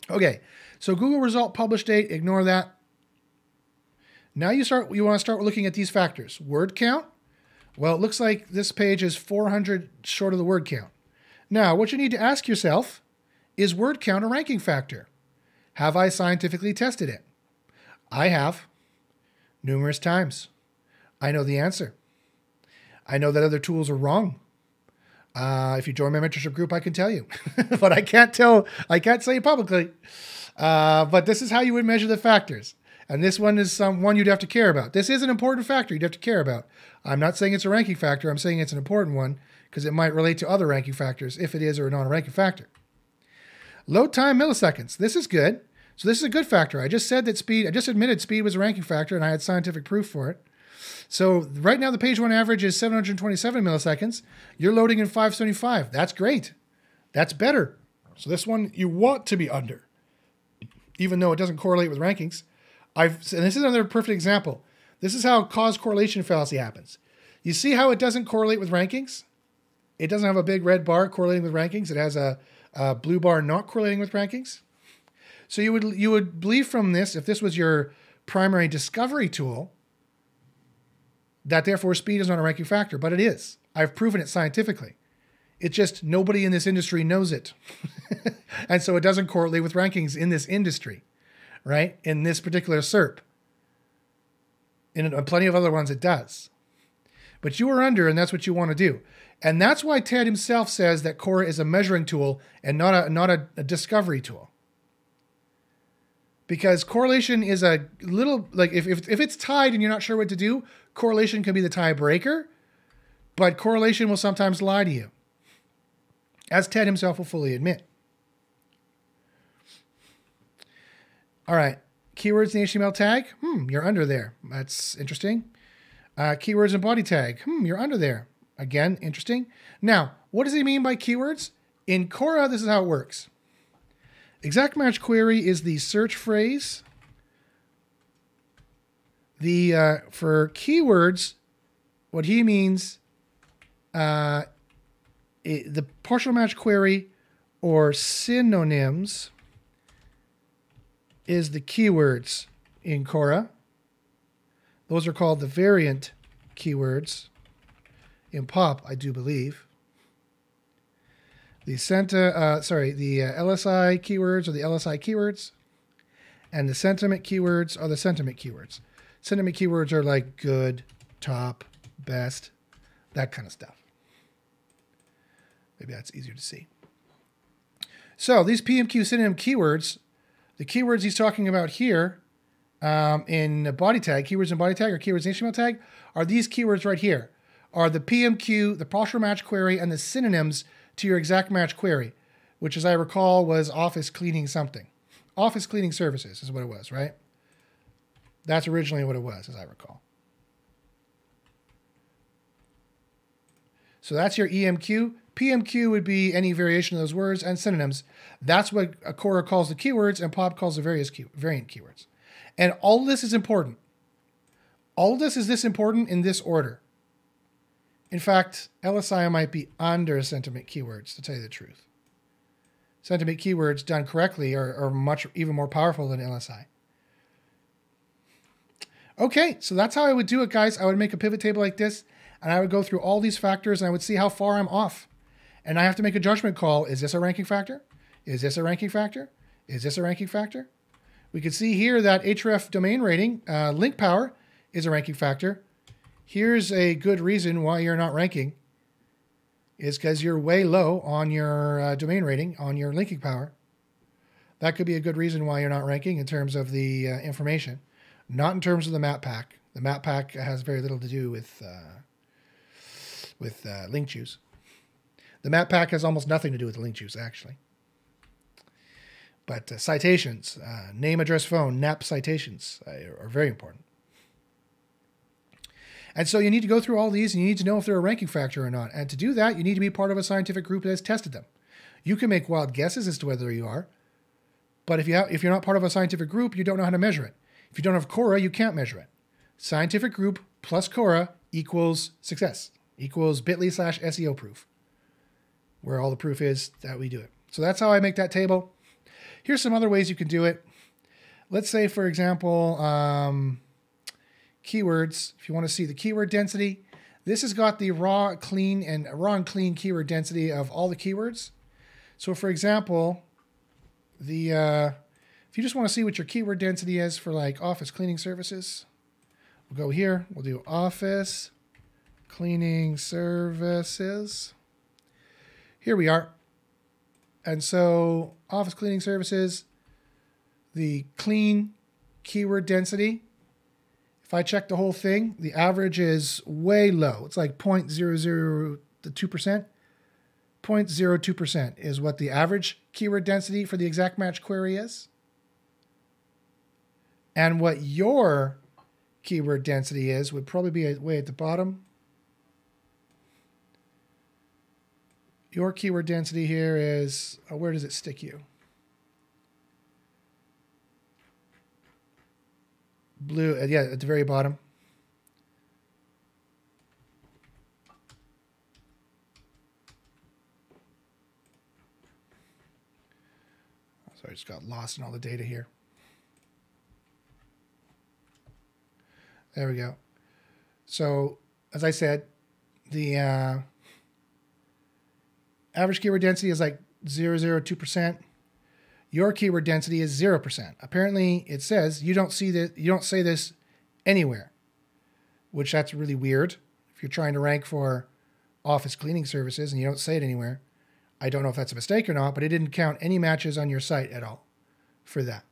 [SPEAKER 1] Okay, so Google result publish date, ignore that. Now you want to start looking at these factors. Word count. Well, it looks like this page is 400 short of the word count. Now, what you need to ask yourself is word count a ranking factor? Have I scientifically tested it? I have, numerous times. I know the answer. I know that other tools are wrong. If you join my mentorship group, I can tell you, but I can't say it publicly. But this is how you would measure the factors. And this one is one you'd have to care about. This is an important factor you'd have to care about. I'm not saying it's a ranking factor. I'm saying it's an important one because it might relate to other ranking factors if it is or not a ranking factor. Load time milliseconds. This is good. So this is a good factor. I just said that speed, I just admitted speed was a ranking factor and I had scientific proof for it. So right now the page one average is 727 milliseconds. You're loading in 575. That's great. That's better. So this one you want to be under, even though it doesn't correlate with rankings. And this is another perfect example. This is how cause correlation fallacy happens. You see how it doesn't correlate with rankings? It doesn't have a big red bar correlating with rankings. It has a blue bar not correlating with rankings. So you would believe from this, if this was your primary discovery tool, that therefore speed is not a ranking factor, but it is. I've proven it scientifically. It's just nobody in this industry knows it. And so it doesn't correlate with rankings in this industry, right? In this particular SERP. In plenty of other ones it does. But you are under, and that's what you want to do. And that's why Ted himself says that Cora is a measuring tool and not a discovery tool. Because correlation is a little, like if it's tied and you're not sure what to do, correlation can be the tiebreaker, but correlation will sometimes lie to you, as Ted himself will fully admit. All right, keywords in the HTML tag, you're under there. That's interesting. Keywords in body tag, you're under there. Again, interesting. Now, what does he mean by keywords? In Cora, this is how it works. Exact match query is the search phrase For keywords, what he means, the partial match query or synonyms is the keywords in Cora. Those are called the variant keywords in Pop, I do believe. The LSI keywords are the LSI keywords, and the sentiment keywords are the sentiment keywords. Sentiment keywords are like good, top, best, that kind of stuff. Maybe that's easier to see. So these PMQ synonym keywords, the keywords he's talking about here in body tag, keywords in body tag or keywords in HTML tag, are these keywords right here, are the PMQ, the partial match query, and the synonyms to your exact match query, which as I recall was office cleaning something. Office cleaning services is what it was, right? That's originally what it was, as I recall. So that's your EMQ. PMQ would be any variation of those words, and synonyms. That's what Cora calls the keywords and Pop calls the variant keywords. And all of this is important. All of this is this important in this order. In fact, LSI might be under sentiment keywords, to tell you the truth. Sentiment keywords done correctly are much even more powerful than LSI. Okay, so that's how I would do it, guys. I would make a pivot table like this, and I would go through all these factors, and I would see how far I'm off. And I have to make a judgment call. Is this a ranking factor? Is this a ranking factor? Is this a ranking factor? We can see here that href domain rating, link power, is a ranking factor. Here's a good reason why you're not ranking. Is because you're way low on your domain rating, on your linking power. That could be a good reason why you're not ranking in terms of the information. Not in terms of the map pack. The map pack has very little to do with link juice. The map pack has almost nothing to do with the link juice, actually. But citations, name, address, phone, NAP citations are very important. And so you need to go through all these, and you need to know if they're a ranking factor or not. And to do that, you need to be part of a scientific group that has tested them. You can make wild guesses as to whether you are, but if you're not part of a scientific group, you don't know how to measure it. If you don't have Cora, you can't measure it. Scientific group plus Cora equals success, equals bit.ly/SEO proof, where all the proof is that we do it. So that's how I make that table. Here's some other ways you can do it. Let's say, for example, keywords. If you want to see the keyword density, this has got the raw and clean keyword density of all the keywords. So for example, if you just want to see what your keyword density is for like office cleaning services, we'll go here. We'll do office cleaning services. Here we are. And so office cleaning services, the clean keyword density, if I check the whole thing, the average is way low. It's like 0.002%. 0.02% is what the average keyword density for the exact match query is. And what your keyword density is would probably be way at the bottom. Your keyword density here is, where does it stick you? Blue, yeah, at the very bottom. Sorry, I just got lost in all the data here. There we go. So, as I said, the average keyword density is like 0.002%. Your keyword density is 0%. Apparently, it says you don't say this anywhere, which that's really weird. If you're trying to rank for office cleaning services and you don't say it anywhere, I don't know if that's a mistake or not, but it didn't count any matches on your site at all for that.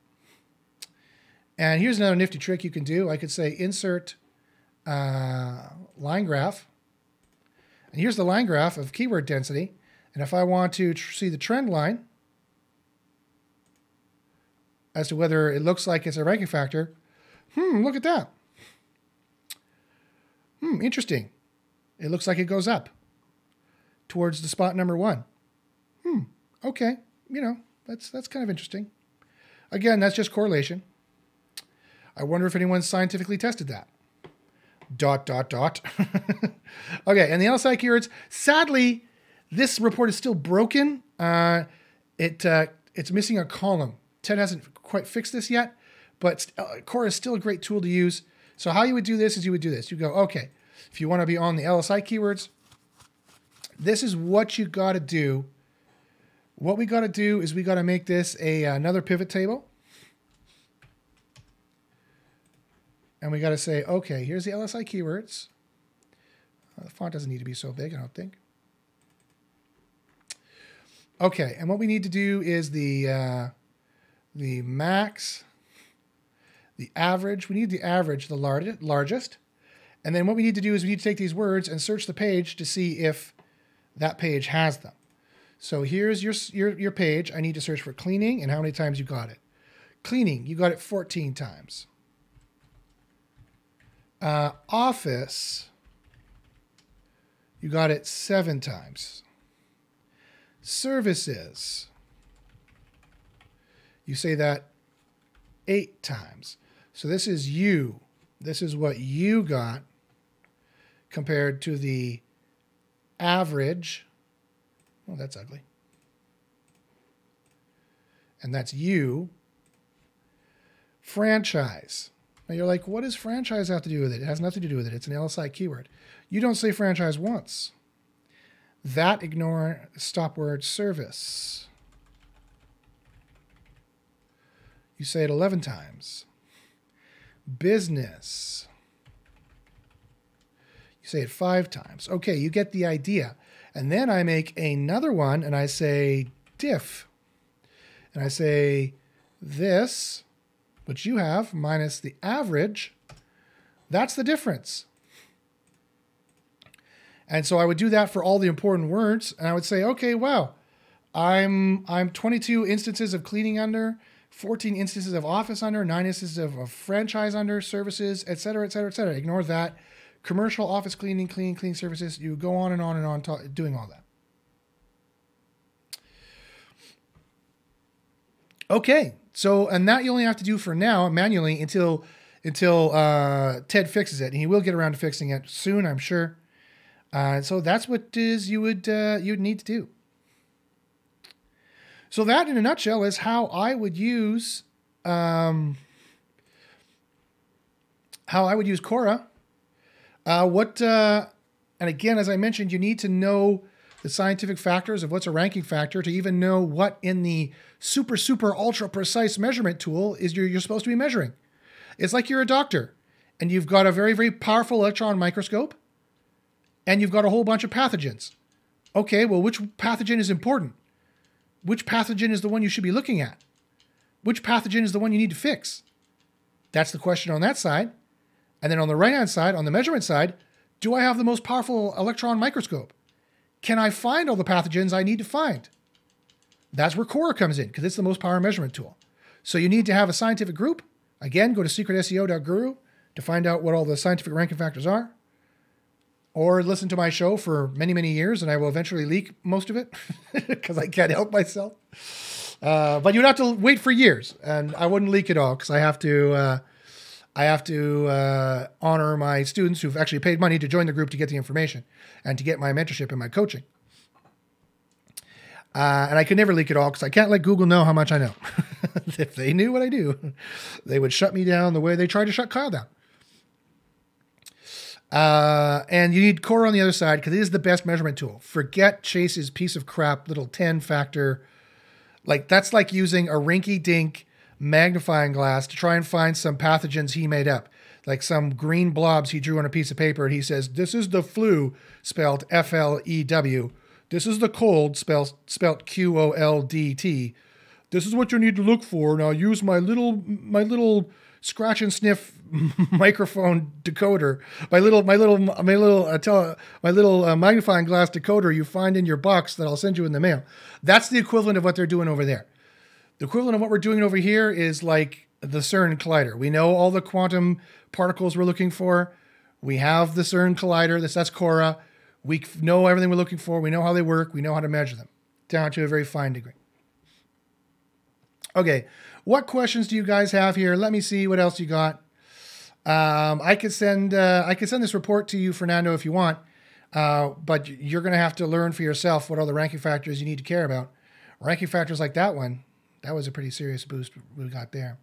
[SPEAKER 1] And here's another nifty trick you can do. I could say insert line graph. And here's the line graph of keyword density. And if I want to see the trend line as to whether it looks like it's a ranking factor, look at that. Interesting. It looks like it goes up towards the spot number 1. Okay. You know, that's kind of interesting. Again, that's just correlation. I wonder if anyone's scientifically tested that. ... Okay, and the LSI keywords, sadly, this report is still broken. It's missing a column. Ted hasn't quite fixed this yet, but Cora is still a great tool to use. So how you would do this is you would do this. You go, okay, if you want to be on the LSI keywords, this is what you got to do. What we got to do is we got to make this another pivot table. And we got to say, okay, here's the LSI keywords. The font doesn't need to be so big, I don't think. Okay, and what we need to do is the max, the average. We need the average, the largest. And then what we need to do is we need to take these words and search the page to see if that page has them. So here's your page. I need to search for cleaning and how many times you got it. Cleaning, you got it 14 times. Office, you got it 7 times. Services, you say that 8 times. So this is you. This is what you got compared to the average. Oh, that's ugly. And that's you. Franchise. Now you're like, what does franchise have to do with it? It has nothing to do with it. It's an LSI keyword. You don't say franchise once. That, ignore stop word, service. You say it 11 times. Business. You say it 5 times. Okay, you get the idea. And then I make another one and I say diff. And I say this, which you have, minus the average. That's the difference. And so I would do that for all the important words. And I would say, okay, wow, I'm 22 instances of cleaning under, 14 instances of office under, 9 instances of franchise under, services, et cetera, et cetera, et cetera. Ignore that. Commercial, office cleaning, cleaning services. You go on and on and on doing all that. Okay, so, and that you only have to do for now manually until Ted fixes it. And he will get around to fixing it soon, I'm sure. So that's what you would need to do. So that, in a nutshell, is how I would use Cora. And again, as I mentioned, you need to know the scientific factors of what's a ranking factor to even know what in the super ultra precise measurement tool is you're supposed to be measuring. It's like you're a doctor and you've got a very, very powerful electron microscope and you've got a whole bunch of pathogens. Okay, well, which pathogen is important? Which pathogen is the one you should be looking at? Which pathogen is the one you need to fix? That's the question on that side. And then on the right-hand side, on the measurement side, do I have the most powerful electron microscope? Can I find all the pathogens I need to find? That's where Cora comes in, because it's the most powerful measurement tool. So you need to have a scientific group. Again, go to secretseo.guru to find out what all the scientific ranking factors are. Or listen to my show for many, many years, and I will eventually leak most of it, because I can't help myself. But you'd have to wait for years, and I wouldn't leak it all, because I have to honor my students who've actually paid money to join the group to get the information and to get my mentorship and my coaching. And I could never leak it all because I can't let Google know how much I know. If they knew what I do, they would shut me down the way they tried to shut Kyle down. And you need Cora on the other side because it is the best measurement tool. Forget Chase's piece of crap little 10 factor. Like, that's like using a rinky-dink magnifying glass to try and find some pathogens he made up, like some green blobs he drew on a piece of paper, and he says, this is the flu, spelled F-L-E-W. This is the cold, spelled Q-O-L-D-T. This is what you need to look for. Now use my little scratch and sniff microphone decoder, my little magnifying glass decoder you find in your box that I'll send you in the mail. That's the equivalent of what they're doing over there. The equivalent of what we're doing over here is like the CERN collider. We know all the quantum particles we're looking for. We have the CERN collider. That's Cora. We know everything we're looking for. We know how they work. We know how to measure them down to a very fine degree. Okay, what questions do you guys have here? Let me see what else you got. I could send this report to you, Fernando, if you want, but you're going to have to learn for yourself what are the ranking factors you need to care about. Ranking factors like that one, that was a pretty serious boost we got there.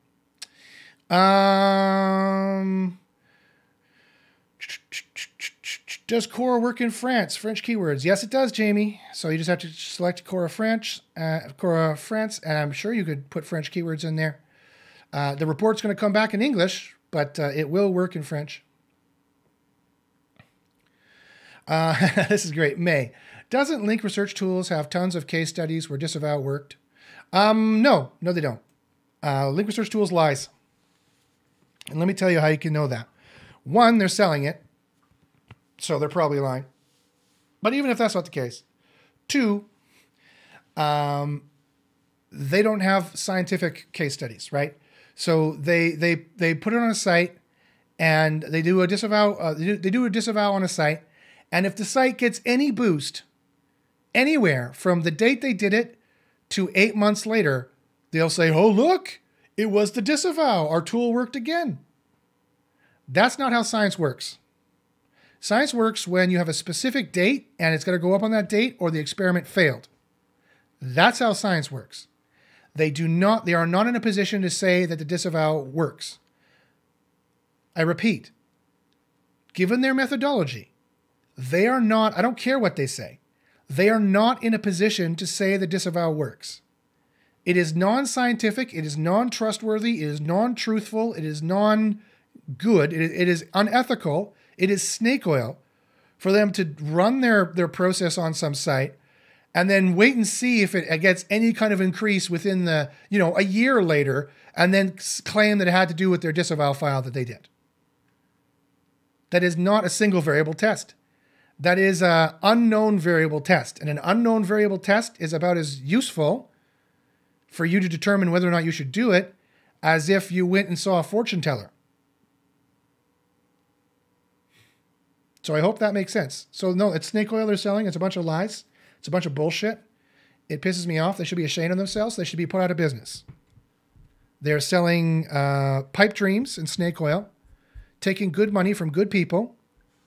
[SPEAKER 1] Does Cora work in France? French keywords. Yes, it does, Jamie. So you just have to select Cora France, and I'm sure you could put French keywords in there. The report's going to come back in English, but it will work in French. This is great. May. Doesn't Link Research Tools have tons of case studies where Disavow worked? No, they don't. Link Research Tools lies. And let me tell you how you can know that. One, they're selling it, so they're probably lying. But even if that's not the case, two, they don't have scientific case studies, right? So they put it on a site, and they do a disavow. They do a disavow on a site, and if the site gets any boost anywhere from the date they did it to 8 months later, they'll say, "Oh, look, it was the disavow. Our tool worked again." That's not how science works. Science works when you have a specific date and it's going to go up on that date, or the experiment failed. That's how science works. They are not in a position to say that the disavow works. I repeat, given their methodology, they are not, I don't care what they say, they are not in a position to say the disavow works. It is non-scientific, it is non-trustworthy, it is non-truthful, it is non-good, it is unethical, it is snake oil for them to run their process on some site and then wait and see if it gets any kind of increase within a year later, and then claim that it had to do with their disavow file that they did. That is not a single variable test. That is an unknown variable test. And an unknown variable test is about as useful for you to determine whether or not you should do it as if you went and saw a fortune teller. So I hope that makes sense. So no, it's snake oil they're selling. It's a bunch of lies. It's a bunch of bullshit. It pisses me off. They should be ashamed of themselves. They should be put out of business. They're selling pipe dreams and snake oil, taking good money from good people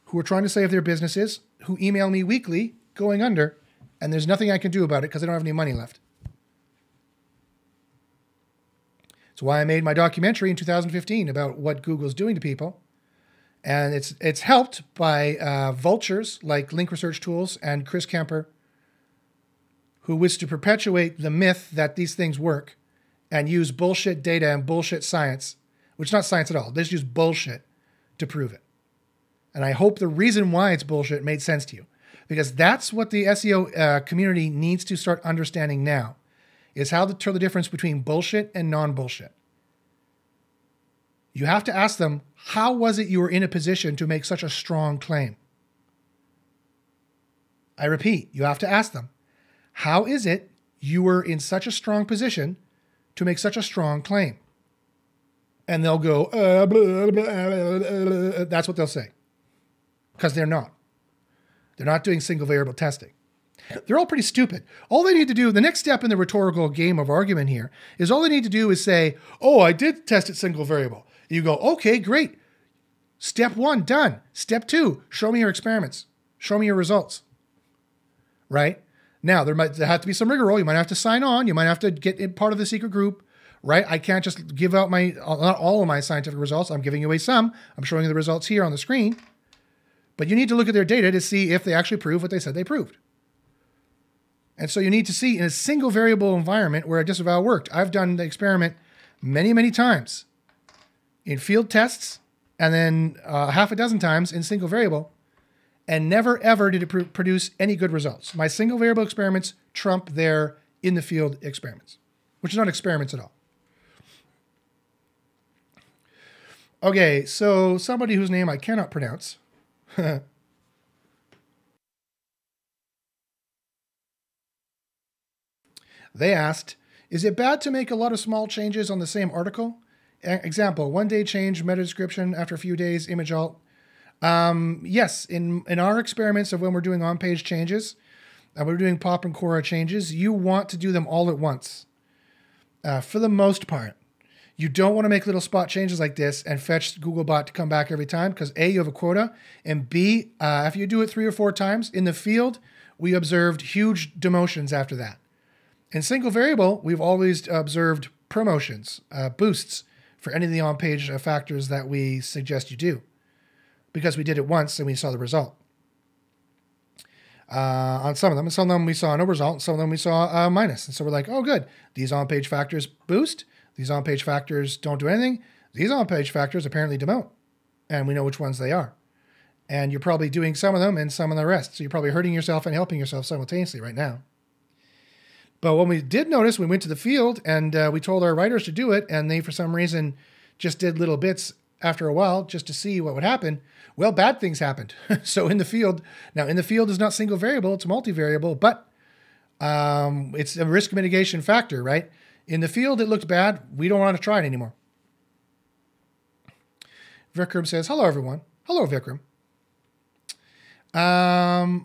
[SPEAKER 1] who are trying to save their businesses, who email me weekly going under, and there's nothing I can do about it because I don't have any money left. That's why I made my documentary in 2015 about what Google's doing to people. And it's helped by vultures like Link Research Tools and Chris Kemper, who wish to perpetuate the myth that these things work and use bullshit data and bullshit science, which is not science at all. They just use bullshit to prove it. And I hope the reason why it's bullshit made sense to you, because that's what the SEO community needs to start understanding now, is how to tell the difference between bullshit and non-bullshit. You have to ask them, how was it you were in a position to make such a strong claim? I repeat, you have to ask them, how is it you were in such a strong position to make such a strong claim? And they'll go, that's what they'll say. Because they're not. They're not doing single variable testing. They're all pretty stupid. All they need to do, the next step in the rhetorical game of argument here, is all they need to do is say, oh, I did test it single variable. You go, okay, great. Step 1, done. Step 2, show me your experiments. Show me your results. Right? Now, there have to be some rigmarole. You might have to sign on. You might have to get in part of the secret group. Right? I can't just give out not all of my scientific results. I'm giving away some. I'm showing you the results here on the screen. But you need to look at their data to see if they actually prove what they said they proved. And so you need to see in a single variable environment where a disavow worked. I've done the experiment many, many times in field tests, and then half a dozen times in single variable, and never ever did it produce any good results. My single variable experiments trump their in the field experiments, which is not experiments at all. Okay, so somebody whose name I cannot pronounce. They asked, is it bad to make a lot of small changes on the same article? Example, 1 day change, meta description, after a few days, image alt. Yes, in our experiments of when we're doing on-page changes, and we're doing Pop and Cora changes, you want to do them all at once. for the most part. You don't want to make little spot changes like this and fetch Googlebot to come back every time because A, you have a quota, and B, if you do it 3 or 4 times in the field, we observed huge demotions after that. In single variable, we've always observed promotions, boosts for any of the on-page factors that we suggest you do because we did it once and we saw the result. On some of them, and some of them we saw no result, and some of them we saw a minus. And so we're like, oh, good. These on-page factors boost. These on-page factors don't do anything. These on-page factors apparently demote, and we know which ones they are. And you're probably doing some of them and some of the rest. So you're probably hurting yourself and helping yourself simultaneously right now. But when we did notice, we went to the field and we told our writers to do it, and they, for some reason, just did little bits after a while just to see what would happen. Well, bad things happened. So in the field, now in the field is not single variable, it's multivariable, but it's a risk mitigation factor, right? In the field, it looked bad. We don't want to try it anymore. Vikram says, hello, everyone. Hello, Vikram.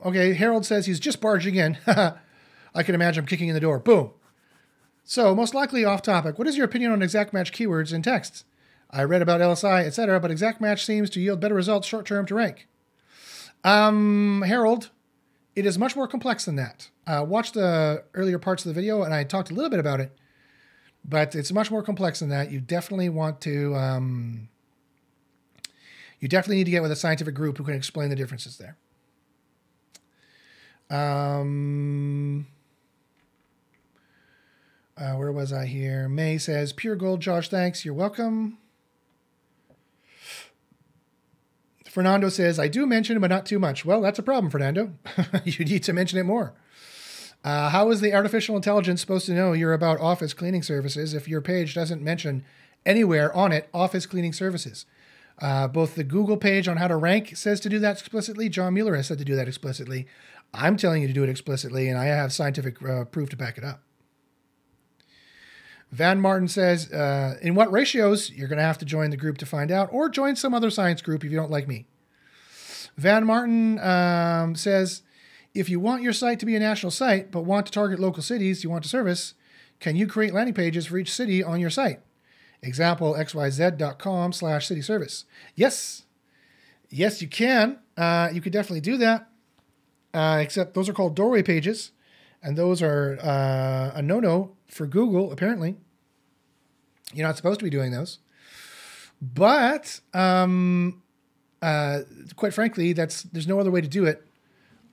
[SPEAKER 1] Okay, Harold says he's just barging in. I can imagine him kicking in the door. Boom. So, most likely off topic. What is your opinion on exact match keywords in texts? I read about LSI, etc., but exact match seems to yield better results short-term to rank. Harold, it is much more complex than that. Watch the earlier parts of the video, and I talked a little bit about it. But it's much more complex than that. You definitely want to, you definitely need to get with a scientific group who can explain the differences there. Where was I here? May says, pure gold, Josh, thanks. You're welcome. Fernando says, I do mention it, but not too much. Well, that's a problem, Fernando. You need to mention it more. How is the artificial intelligence supposed to know you're about office cleaning services if your page doesn't mention anywhere on it office cleaning services? Both the Google page on how to rank says to do that explicitly. John Mueller has said to do that explicitly. I'm telling you to do it explicitly, and I have scientific proof to back it up. Van Martin says, in what ratios? You're going to have to join the group to find out, or join some other science group if you don't like me. Van Martin says, if you want your site to be a national site, but want to target local cities you want to service, can you create landing pages for each city on your site? Example, xyz.com/city service. Yes. Yes, you can. You could definitely do that. Except those are called doorway pages. And those are a no-no for Google, apparently. You're not supposed to be doing those. But quite frankly, there's no other way to do it.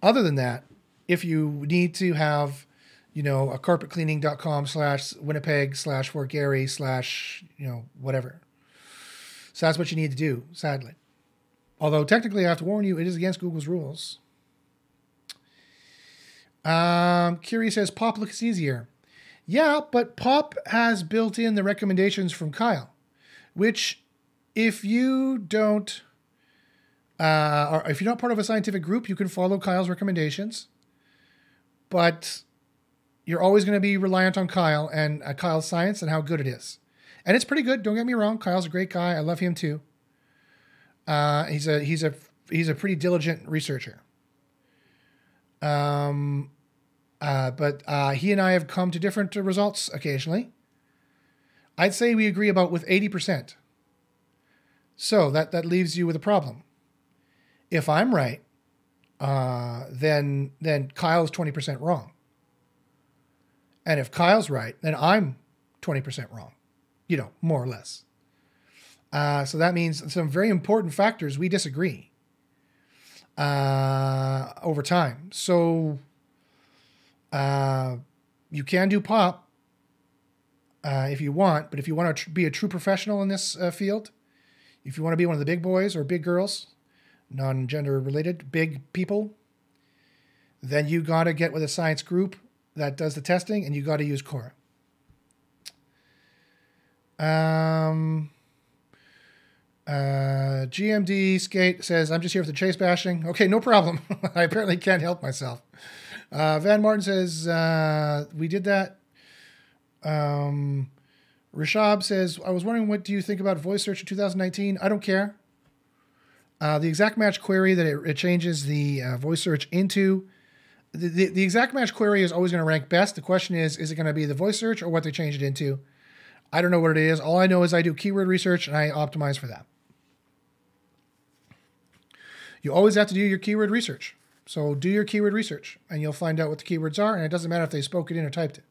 [SPEAKER 1] Other than that, if you need to have, a carpetcleaning.com/Winnipeg/Fort Garry/ whatever. So that's what you need to do, sadly. Although technically I have to warn you, it is against Google's rules. Kiri says Pop looks easier. Yeah, but Pop has built in the recommendations from Kyle, which if you don't, or if you're not part of a scientific group, you can follow Kyle's recommendations, but you're always going to be reliant on Kyle and Kyle's science and how good it is. And it's pretty good. Don't get me wrong. Kyle's a great guy. I love him too. He's a pretty diligent researcher. But he and I have come to different results occasionally. I'd say we agree about with 80%. So that leaves you with a problem. If I'm right, then Kyle's 20% wrong. And if Kyle's right, then I'm 20% wrong. More or less. So that means some very important factors we disagree over time. So you can do Pop if you want, but if you want to be a true professional in this field, if you want to be one of the big boys or big girls, non-gender related, big people, then you got to get with a science group that does the testing, and you got to use Cora. GMD Skate says, I'm just here for the chase bashing. Okay, no problem. I apparently can't help myself. Van Martin says, we did that. Rishab says, I was wondering, what do you think about voice search in 2019? I don't care. The exact match query that it changes the voice search into, the exact match query is always going to rank best. The question is it going to be the voice search or what they change it into? I don't know what it is. All I know is I do keyword research and I optimize for that. You always have to do your keyword research. So do your keyword research and you'll find out what the keywords are, and it doesn't matter if they spoke it in or typed it.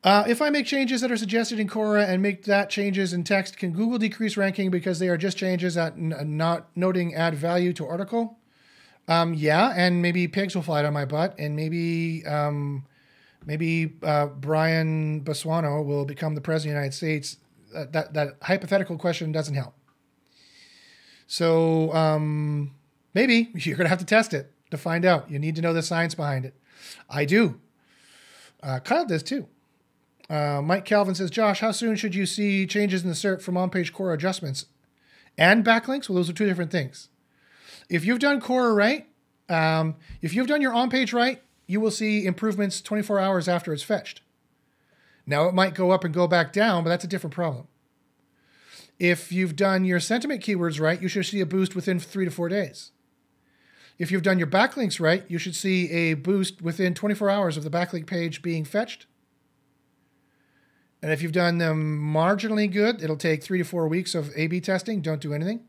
[SPEAKER 1] If I make changes that are suggested in Cora and make that changes in text, can Google decrease ranking because they are just changes that not noting add value to article? Yeah, and maybe pigs will fly down my butt, and maybe Brian Basuano will become the president of the United States. That hypothetical question doesn't help. So maybe you're going to have to test it to find out. You need to know the science behind it. I do. Kyle does too. Mike Calvin says, Josh, how soon should you see changes in the SERP from on-page Cora adjustments and backlinks? Well, those are two different things. If you've done Cora right, if you've done your on-page right, you will see improvements 24 hours after it's fetched. Now, it might go up and go back down, but that's a different problem. If you've done your sentiment keywords right, you should see a boost within 3 to 4 days. If you've done your backlinks right, you should see a boost within 24 hours of the backlink page being fetched. And if you've done them marginally good, it'll take 3 to 4 weeks of A/B testing. Don't do anything.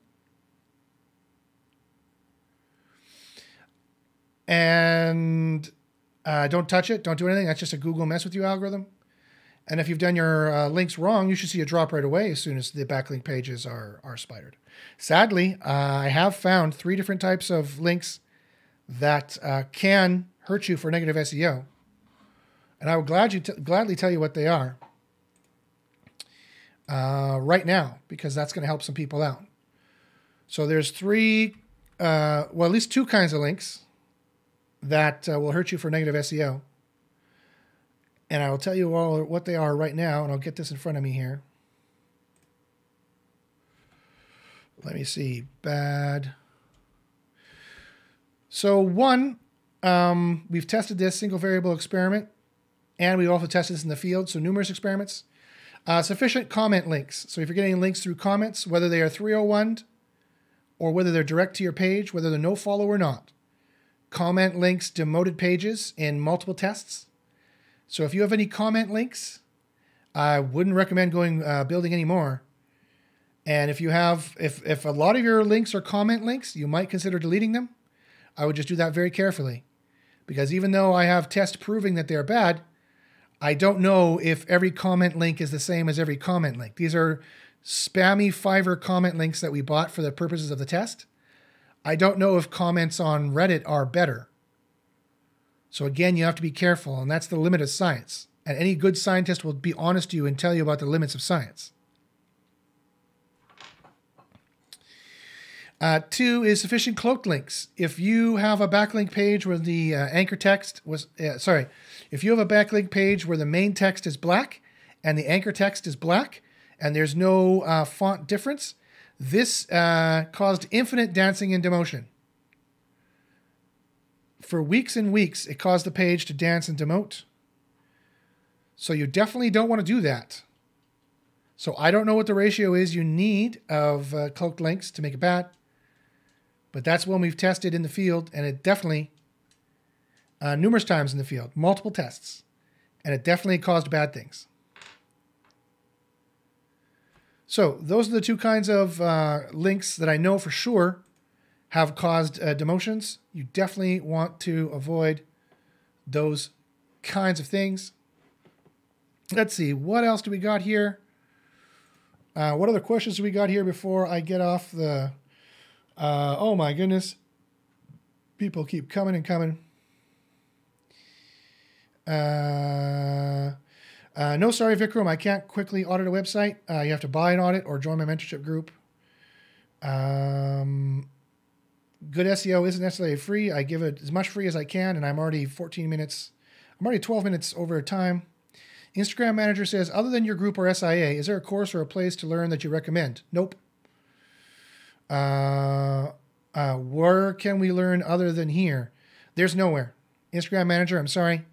[SPEAKER 1] And don't touch it. Don't do anything. That's just a Google mess with you algorithm. And if you've done your links wrong, you should see a drop right away as soon as the backlink pages are spidered. Sadly, I have found 3 different types of links that can hurt you for negative SEO. And I will gladly tell you what they are right now, because that's going to help some people out. So there's 3, at least 2 kinds of links that will hurt you for negative SEO. And I will tell you all what they are right now, and I'll get this in front of me here. Let me see. Bad. So 1, we've tested this single variable experiment, and we also tested this in the field, so numerous experiments. Sufficient comment links. So if you're getting links through comments, whether they are 301 or whether they're direct to your page, whether they're no follow or not. Comment links demoted pages in multiple tests. So if you have any comment links, I wouldn't recommend going building any more. And if you have, if a lot of your links are comment links, you might consider deleting them. I would just do that very carefully, because even though I have tests proving that they're bad, I don't know if every comment link is the same as every comment link. These are spammy Fiverr comment links that we bought for the purposes of the test. I don't know if comments on Reddit are better. So again, you have to be careful, and that's the limit of science. And any good scientist will be honest to you and tell you about the limits of science. 2 is sufficient cloaked links. If you have a backlink page where the anchor text was, if you have a backlink page where the main text is black and the anchor text is black and there's no font difference, this caused infinite dancing and demotion. For weeks and weeks, it caused the page to dance and demote. So you definitely don't want to do that. So I don't know what the ratio is you need of cloaked links to make it bad. But that's one we've tested in the field, and it definitely, numerous times in the field, multiple tests, and it definitely caused bad things. So those are the 2 kinds of links that I know for sure have caused demotions. You definitely want to avoid those kinds of things. Let's see, what else do we got here? What other questions do we got here before I get off the... oh my goodness. People keep coming and coming. No, sorry, Vikram, I can't quickly audit a website. You have to buy an audit or join my mentorship group. Good SEO isn't necessarily free. I give it as much free as I can, and I'm already 12 minutes over time. Instagram manager says, other than your group or SIA, is there a course or a place to learn that you recommend? Nope. Where can we learn other than here? There's nowhere. Instagram manager, I'm sorry.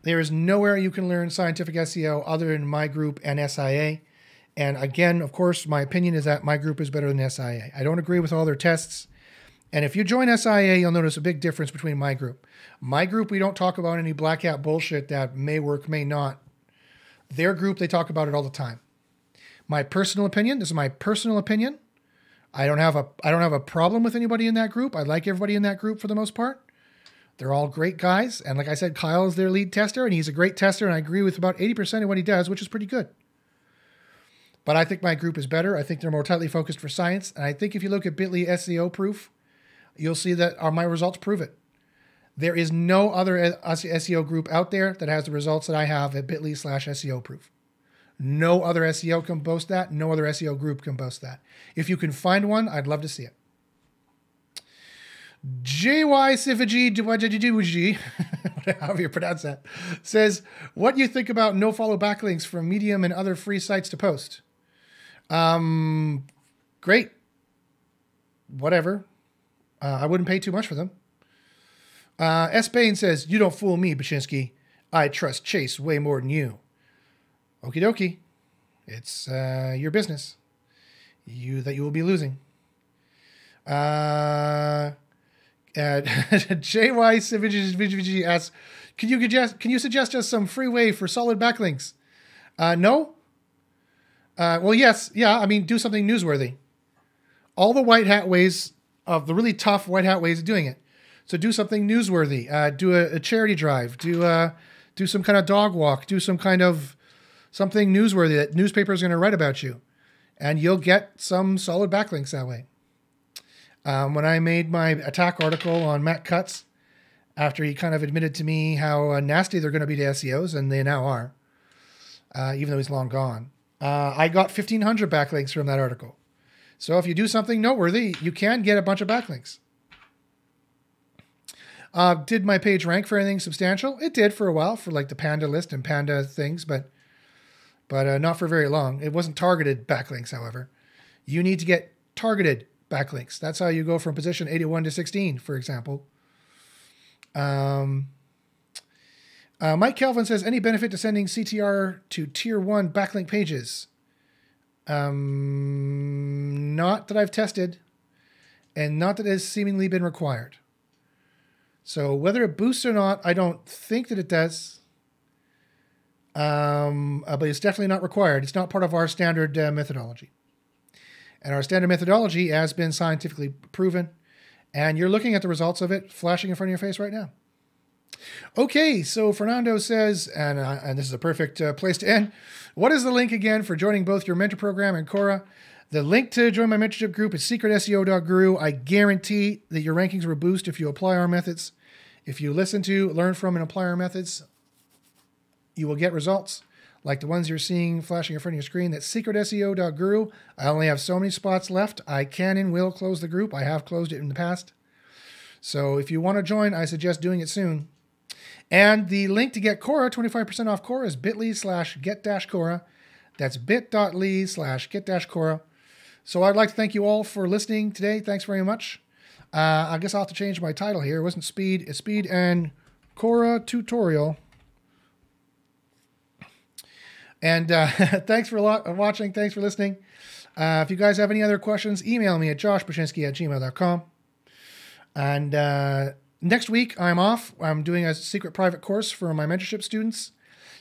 [SPEAKER 1] There is nowhere you can learn scientific SEO other than my group and SIA. And again, of course, my opinion is that my group is better than SIA. I don't agree with all their tests. And if you join SIA, you'll notice a big difference between my group. My group, we don't talk about any black hat bullshit that may work, may not. Their group, they talk about it all the time. My personal opinion, this is my personal opinion. I don't have a problem with anybody in that group. I like everybody in that group for the most part. They're all great guys. And like I said, Kyle is their lead tester, and he's a great tester, and I agree with about 80% of what he does, which is pretty good. But I think my group is better. I think they're more tightly focused for science. And I think if you look at Bitly SEO proof, you'll see that my results prove it. There is no other SEO group out there that has the results that I have at bit.ly/SEO proof. No other SEO can boast that. No other SEO group can boast that. If you can find one, I'd love to see it. JY Siviji, however you pronounce that, says, what do you think about no-follow backlinks from Medium and other free sites to post? Great. Whatever. I wouldn't pay too much for them. S. Bain says, you don't fool me, Bashinsky. I trust Chase way more than you. Okie dokie. It's your business. That you will be losing. JY Savage asks, can you suggest us some free way for solid backlinks? No? Well, yes. Yeah, I mean, do something newsworthy. All the white hat ways of the really tough white hat ways of doing it. So do something newsworthy. Do a charity drive. Do some kind of dog walk. Do some kind of something newsworthy that newspapers are going to write about you. And you'll get some solid backlinks that way. When I made my attack article on Matt Cutts, after he kind of admitted to me how nasty they're going to be to SEOs, and they now are, even though he's long gone, I got 1,500 backlinks from that article. So if you do something noteworthy, you can get a bunch of backlinks. Did my page rank for anything substantial? It did for a while, for like the Panda list and Panda things, but not for very long. It wasn't targeted backlinks, however. You need to get targeted backlinks. That's how you go from position 81 to 16, for example. Mike Kelvin says, any benefit to sending CTR to tier 1 backlink pages? Not that I've tested, and not that it has seemingly been required. So whether it boosts or not, I don't think that it does. But it's definitely not required. It's not part of our standard methodology. And our standard methodology has been scientifically proven. And you're looking at the results of it flashing in front of your face right now. Okay, so Fernando says, and this is a perfect place to end. What is the link again for joining both your mentor program and Cora? The link to join my mentorship group is secretseo.guru. I guarantee that your rankings will boost if you apply our methods. If you listen to, learn from, and apply our methods, you will get results like the ones you're seeing flashing in front of your screen. That's secretseo.guru. I only have so many spots left. I can and will close the group. I have closed it in the past. So if you want to join, I suggest doing it soon. And the link to get Cora, 25% off Cora, is bit.ly/get-Cora. That's bit.ly/get-Cora. So I'd like to thank you all for listening today. Thanks very much. I guess I'll have to change my title here. It wasn't Speed. It's Speed and Cora Tutorial. And thanks for watching. Thanks for listening. If you guys have any other questions, email me at joshbashinsky@gmail.com. And next week, I'm off. I'm doing a secret private course for my mentorship students.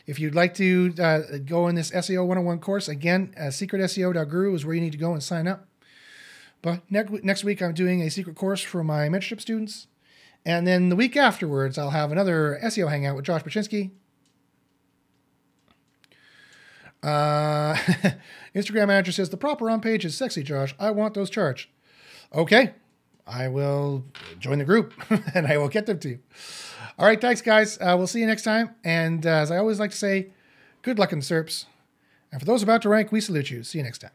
[SPEAKER 1] If you'd like to go in this SEO 101 course, again, secretseo.guru is where you need to go and sign up. But next week, I'm doing a secret course for my mentorship students. And then the week afterwards, I'll have another SEO hangout with Josh Bashinsky. Instagram manager says, the proper on page is sexy, Josh. I want those charged. Okay. I will join the group and I will get them to you. All right. Thanks, guys. We'll see you next time. And as I always like to say, good luck in the SERPs. And for those about to rank, we salute you. See you next time.